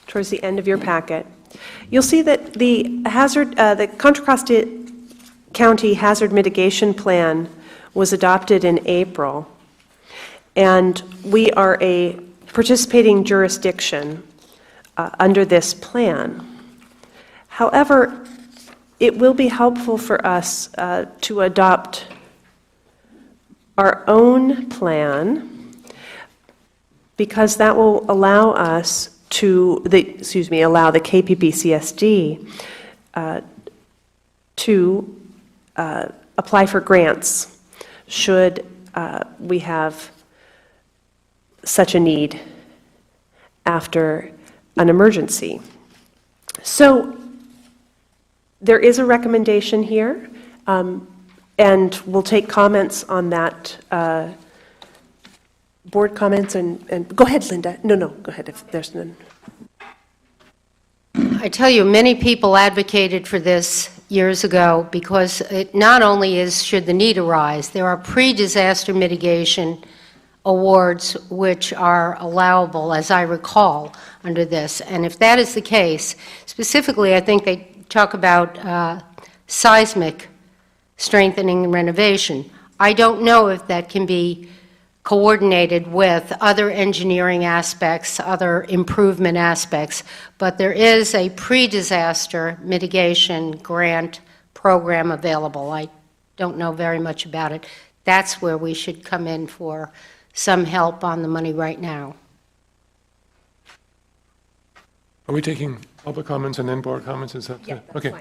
Towards the end of your packet. You'll see that the Contra Costa County Hazard Mitigation Plan was adopted in April, and we are a participating jurisdiction under this plan. However, it will be helpful for us to adopt our own plan, because that will allow us to, allow the KPPCSD to apply for grants should we have such a need after an emergency. So there is a recommendation here, and we'll take comments on that, board comments, and go ahead, Linda. No, go ahead if there's none.
I tell you, many people advocated for this years ago because it not only is should the need arise, there are pre-disaster mitigation awards which are allowable, as I recall, under this. And if that is the case, specifically, I think they talk about seismic strengthening and renovation. I don't know if that can be coordinated with other engineering aspects, other improvement aspects, but there is a pre-disaster mitigation grant program available. I don't know very much about it. That's where we should come in for some help on the money right now.
Are we taking public comments and then board comments? Is that okay?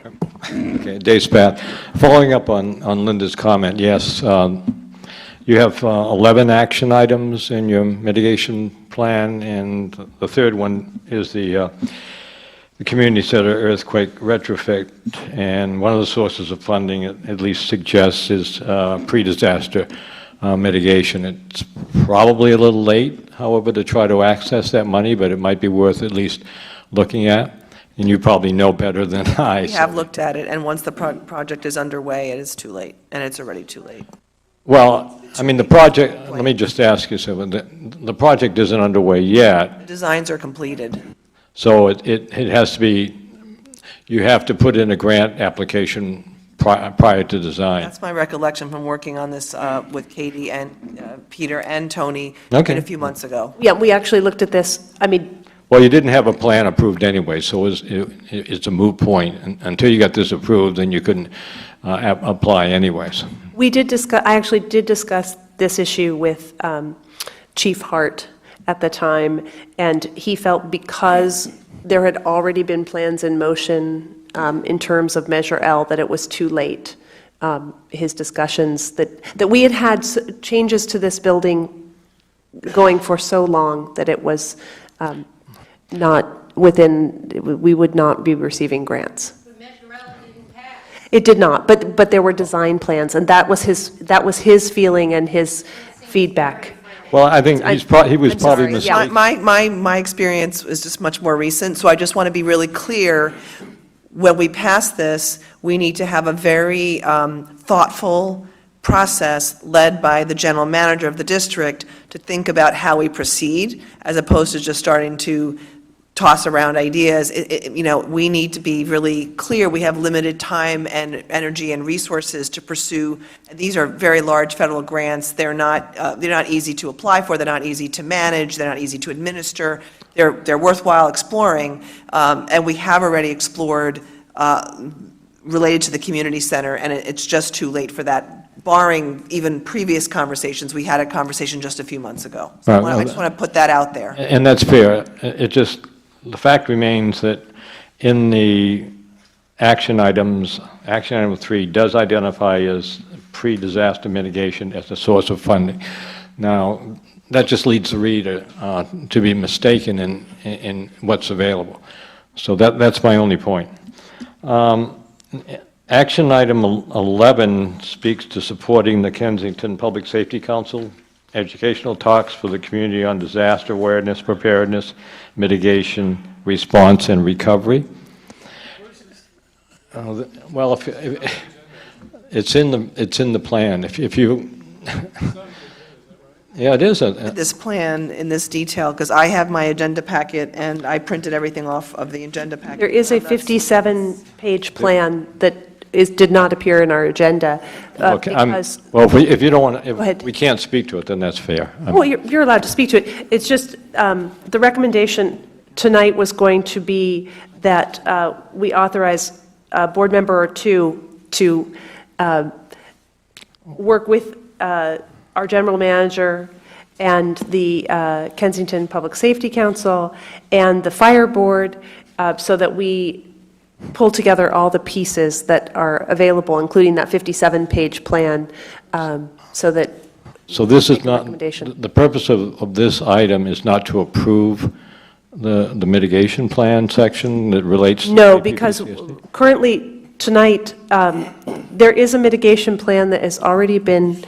Okay, Dave Spath. Following up on Linda's comment, yes, you have 11 action items in your mitigation plan, and the third one is the community center earthquake retrofit, and one of the sources of funding, at least suggests, is pre-disaster mitigation. It's probably a little late, however, to try to access that money, but it might be worth at least looking at, and you probably know better than I.
We have looked at it, and once the project is underway, it is too late, and it's already too late.
Well, I mean, the project, let me just ask you something. The project isn't underway yet.
The designs are completed.
So it has to be, you have to put in a grant application prior to design.
That's my recollection from working on this with Katie and Peter and Tony
Okay.
a few months ago.
Yeah, we actually looked at this. I mean,
Well, you didn't have a plan approved anyway, so it's a moot point. Until you got this approved, then you couldn't apply anyways.
we did discuss, I actually did discuss this issue with Chief Hart at the time, and he felt because there had already been plans in motion in terms of Measure L, that it was too late. His discussions that we had had changes to this building going for so long that it was not within, we would not be receiving grants. It did not, but there were design plans, and that was his feeling and his feedback.
Well, I think he was probably mistaken.
My experience is just much more recent, so I just want to be really clear. When we pass this, we need to have a very thoughtful process led by the general manager of the district to think about how we proceed, as opposed to just starting to toss around ideas. We need to be really clear. We have limited time and energy and resources to pursue. These are very large federal grants. They're not easy to apply for. They're not easy to manage. They're not easy to administer. They're worthwhile exploring, and we have already explored related to the community center, and it's just too late for that. Barring even previous conversations, we had a conversation just a few months ago. So I just want to put that out there.
And that's fair. The fact remains that in the action items, action item 3 does identify as pre-disaster mitigation as a source of funding. Now, that just leads the reader to be mistaken in what's available. So that's my only point. Action item 11 speaks to supporting the Kensington Public Safety Council educational talks for the community on disaster awareness, preparedness, mitigation, response, and recovery. Well, if it's in the plan. If you, yeah, it is.
This plan in this detail, because I have my agenda packet and I printed everything off of the agenda packet.
There is a 57-page plan that did not appear in our agenda.
Okay,
because,
well, if you don't want to,
go ahead.
we can't speak to it, then that's fair.
Well, you're allowed to speak to it. It's just the recommendation tonight was going to be that we authorize a board member or two to work with our general manager and the Kensington Public Safety Council and the fire board so that we pull together all the pieces that are available, including that 57-page plan, so that.
So this is not, the purpose of this item is not to approve the mitigation plan section that relates to
No,
KPPCSD?
because currently, tonight, there is a mitigation plan that has already been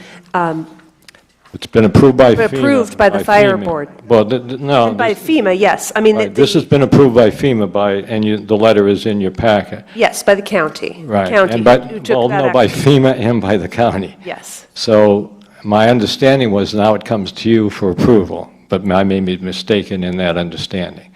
It's been approved by FEMA.
approved by the fire
FEMA.
board.
Well, no.
And by FEMA, yes. I mean,
Right, this has been approved by FEMA and the letter is in your packet.
yes, by the county.
Right.
County,
And by,
who took
well,
that
no, by
action.
FEMA and by the county.
Yes.
So my understanding was now it comes to you for approval, but I may be mistaken in that understanding.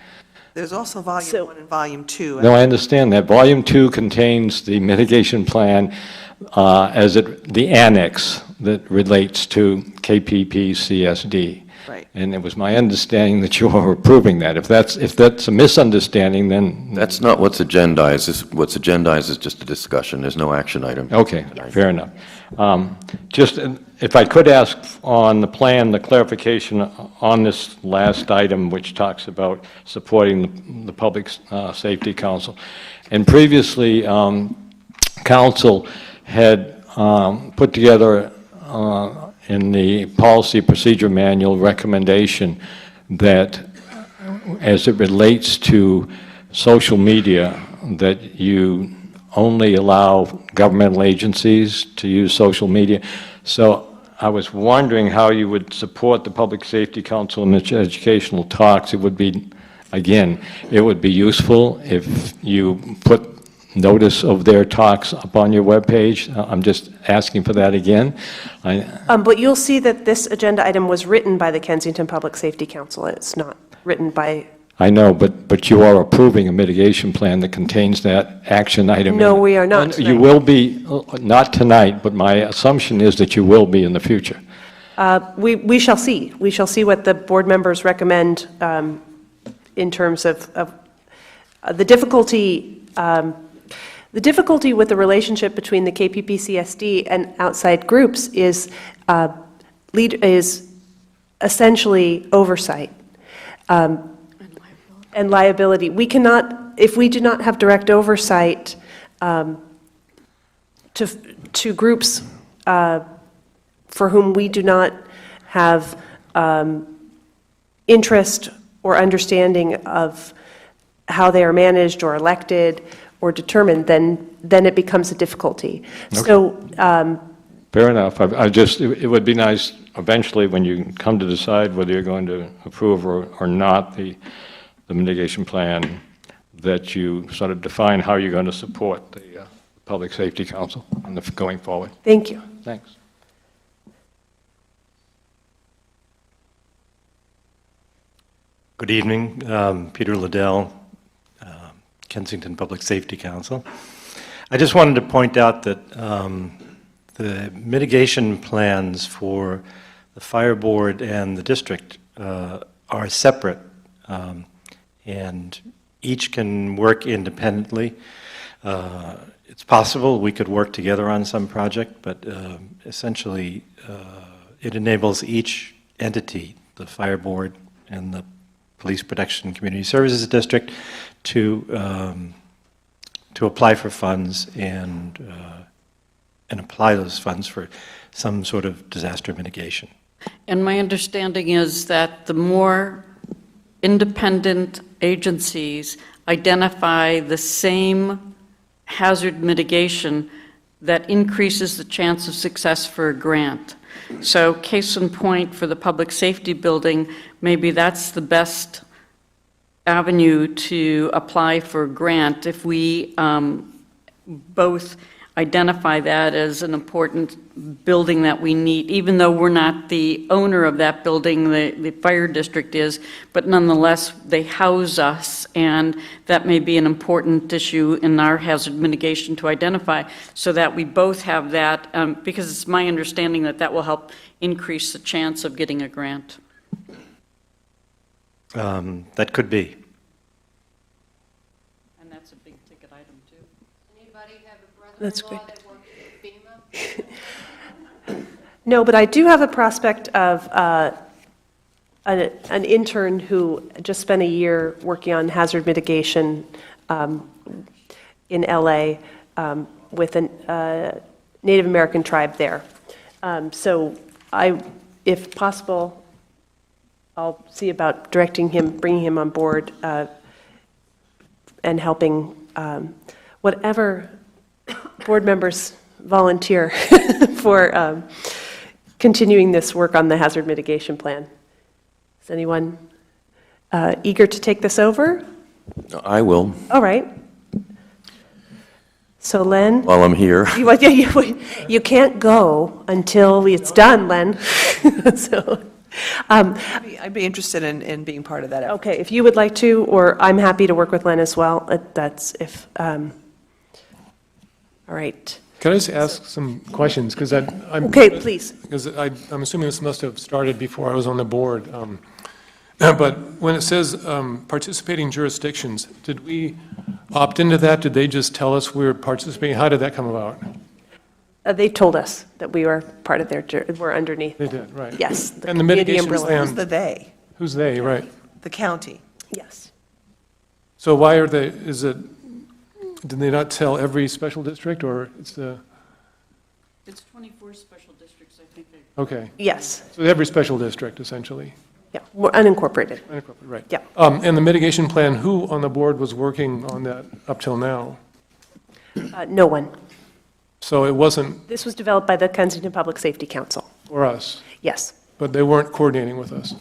There's also volume 1 and volume 2.
No, I understand that. Volume 2 contains the mitigation plan the annex that relates to KPPCSD.
Right.
And it was my understanding that you are approving that. If that's a misunderstanding, then.
That's not what's agendized. What's agendized is just a discussion. There's no action item.
Okay, fair enough. Just, if I could ask on the plan, the clarification on this last item, which talks about supporting the Public Safety Council. And previously, Council had put together in the policy procedure manual recommendation that as it relates to social media, that you only allow governmental agencies to use social media. So I was wondering how you would support the Public Safety Council in its educational talks. It would be, again, it would be useful if you put notice of their talks up on your webpage. I'm just asking for that again.
But you'll see that this agenda item was written by the Kensington Public Safety Council. It's not written by.
I know, but you are approving a mitigation plan that contains that action item.
No, we are not
You will be, not tonight, but my assumption is that you will be in the future.
We shall see. We shall see what the board members recommend in terms of the difficulty. The difficulty with the relationship between the KPPCSD and outside groups is essentially oversight and liability. We cannot, if we do not have direct oversight to groups for whom we do not have interest or understanding of how they are managed or elected or determined, then it becomes a difficulty.
Okay.
So,
Fair enough. It would be nice eventually when you come to decide whether you're going to approve or not the mitigation plan, that you sort of define how you're going to support the Public Safety Council going forward.
thank you.
Thanks.
Good evening. Peter Liddell, Kensington Public Safety Council. I just wanted to point out that the mitigation plans for the fire board and the district are separate, and each can work independently. It's possible we could work together on some project, but essentially it enables each entity, the fire board and the Police Protection Community Services District, to apply for funds and apply those funds for some sort of disaster mitigation.
And my understanding is that the more independent agencies identify the same hazard mitigation, that increases the chance of success for a grant. So case in point for the public safety building, maybe that's the best avenue to apply for a grant if we both identify that as an important building that we need, even though we're not the owner of that building, the fire district is, but nonetheless, they house us, and that may be an important issue in our hazard mitigation to identify, so that we both have that, because it's my understanding that that will help increase the chance of getting a grant.
That could be.
And that's a big ticket item, too.
Anybody have a
That's
brother-in-law
great.
that works at FEMA?
No, but I do have a prospect of an intern who just spent a year working on hazard mitigation in LA with a Native American tribe there. So if possible, I'll see about directing him, bringing him on board, and helping whatever board members volunteer for continuing this work on the hazard mitigation plan. Is anyone eager to take this over?
I will,
All right. So Len?
while I'm here.
You can't go until it's done, Len. So,
I'd be interested in being part of that effort.
okay, if you would like to, or I'm happy to work with Len as well. That's if, all right.
Can I just ask some questions? Because I'm.
Okay, please.
Because I'm assuming this must have started before I was on the board. But when it says participating jurisdictions, did we opt into that? Did they just tell us we were participating? How did that come about?
They told us that we were part of we're underneath.
They did, right.
Yes.
And the
community
mitigation
umbrella.
plan.
Who's the they?
Who's they, right?
The county.
Yes.
So why are they, did they not tell every special district, or it's the,
It's 24 special districts, I think.
okay.
Yes.
So every special district, essentially.
Yeah, we're unincorporated.
Unincorporated, right.
Yeah.
And the mitigation plan, who on the board was working on that up till now?
No one.
So it wasn't
This was developed by the Kensington Public Safety Council.
for us,
Yes.
but they weren't coordinating with us.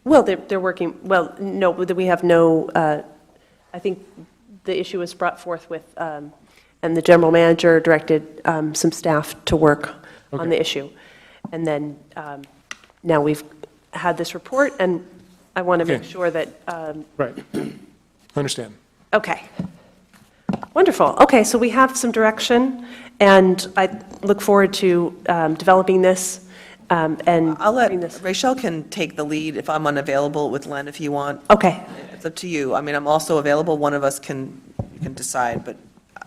Well, they're working, well, no, we have no, I think the issue was brought forth with, and the general manager directed some staff to work on the issue. And then now we've had this report, and I want to make
Okay.
sure that,
Right. Understand.
okay. Wonderful. Okay, so we have some direction, and I look forward to developing this and
I'll let,
bring this.
Rachel can take the lead if I'm unavailable with Len if you want.
Okay.
It's up to you. I mean, I'm also available. One of us can decide, but,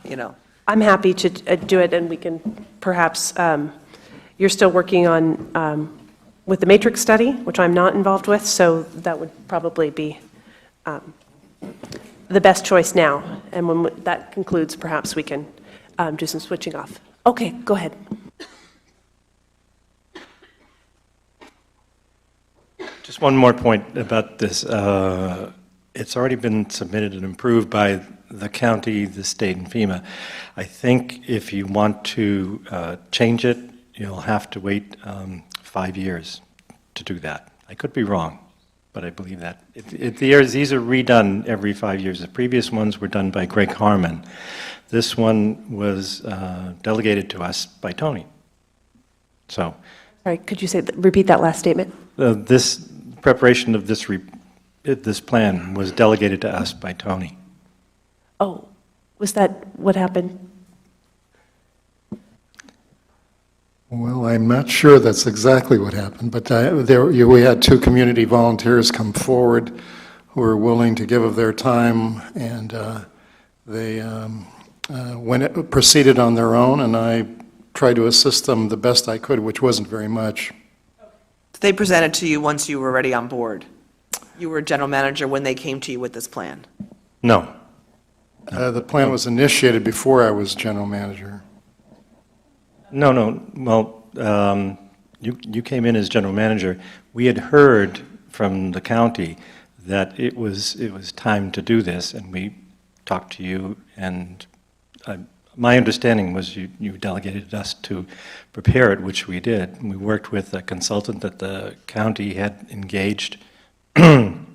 you know.
I'm happy to do it, and we can perhaps, you're still working on, with the matrix study, which I'm not involved with, so that would probably be the best choice now. And when that concludes, perhaps we can do some switching off. Okay, go ahead.
Just one more point about this. It's already been submitted and approved by the county, the state, and FEMA. I think if you want to change it, you'll have to wait 5 years to do that. I could be wrong, but I believe that. These are redone every 5 years. The previous ones were done by Greg Harmon. This one was delegated to us by Tony. So.
All right, could you repeat that last statement?
This preparation of this this plan was delegated to us by Tony.
Oh, was that what happened?
Well, I'm not sure that's exactly what happened, but we had two community volunteers come forward who were willing to give of their time, and they proceeded on their own, and I tried to assist them the best I could, which wasn't very much.
They presented to you once you were already on board? You were general manager when they came to you with this plan?
No.
The plan was initiated before I was general manager.
No. Well, you came in as general manager. We had heard from the county that it was time to do this, and we talked to you, and my understanding was you delegated us to prepare it, which we did. We worked with a consultant that the county had engaged, and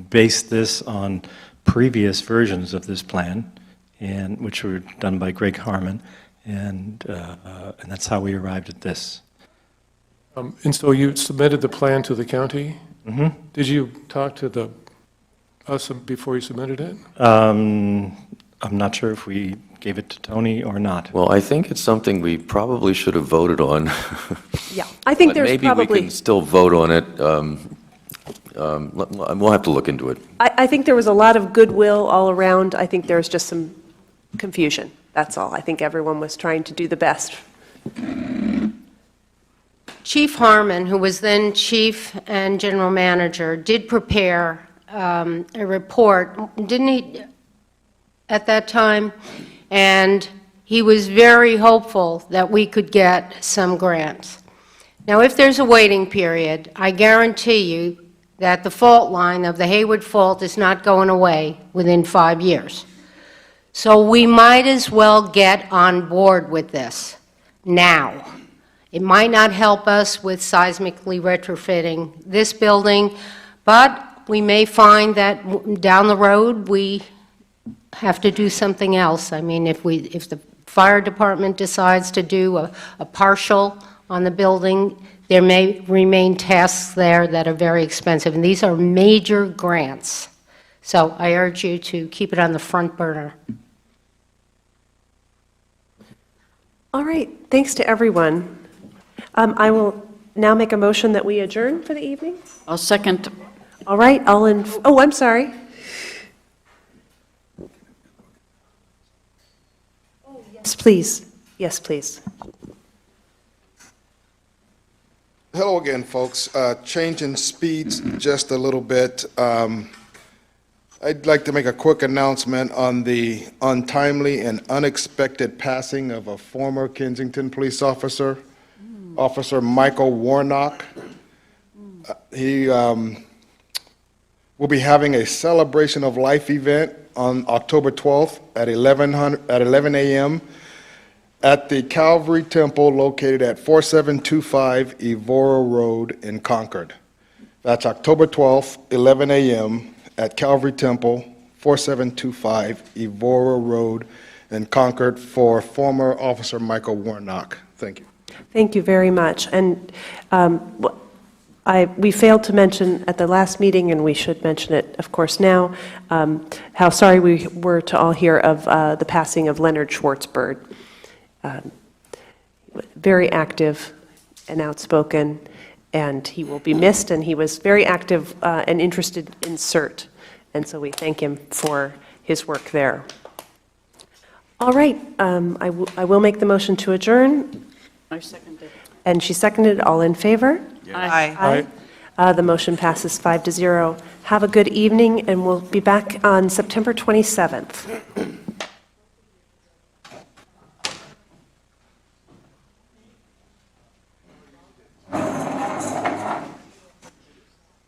based this on previous versions of this plan, and which were done by Greg Harmon, and that's how we arrived at this.
And so you submitted the plan to the county?
Mm-hmm.
Did you talk to us before you submitted it?
I'm not sure if we gave it to Tony or not.
Well, I think it's something we probably should have voted on.
Yeah, I think
But
there's
maybe
probably...
we can still vote on it. We'll have to look into it.
I think there was a lot of goodwill all around. I think there was just some confusion, that's all. I think everyone was trying to do the best.
Chief Harmon, who was then chief and general manager, did prepare a report, didn't he, at that time? And he was very hopeful that we could get some grants. Now, if there's a waiting period, I guarantee you that the fault line of the Hayward Fault is not going away within 5 years. So we might as well get on board with this now. It might not help us with seismically retrofitting this building, but we may find that down the road we have to do something else. I mean, if the fire department decides to do a partial on the building, there may remain tasks there that are very expensive, and these are major grants. So I urge you to keep it on the front burner.
All right, thanks to everyone. I will now make a motion that we adjourn for the evening.
I'll second.
All right, oh, I'm sorry. Yes, please. Yes, please.
Hello again, folks. Changing speeds just a little bit. I'd like to make a quick announcement on the untimely and unexpected passing of a former Kensington police officer, Officer Michael Warnock. He will be having a celebration of life event on October 12th at 11 a.m. at the Calvary Temple located at 4725 Evora Road in Concord. That's October 12th, 11 a.m. at Calvary Temple, 4725 Evora Road in Concord for former Officer Michael Warnock. Thank you.
Thank you very much. And we failed to mention at the last meeting, and we should mention it, of course, now, how sorry we were to all hear of the passing of Leonard Schwartzberg. Very active and outspoken, and he will be missed, and he was very active and interested in CERT, and so we thank him for his work there. All right, I will make the motion to adjourn.
I second it.
And she seconded. All in favor?
Aye.
Aye. The motion passes 5-0. Have a good evening, and we'll be back on September 27th.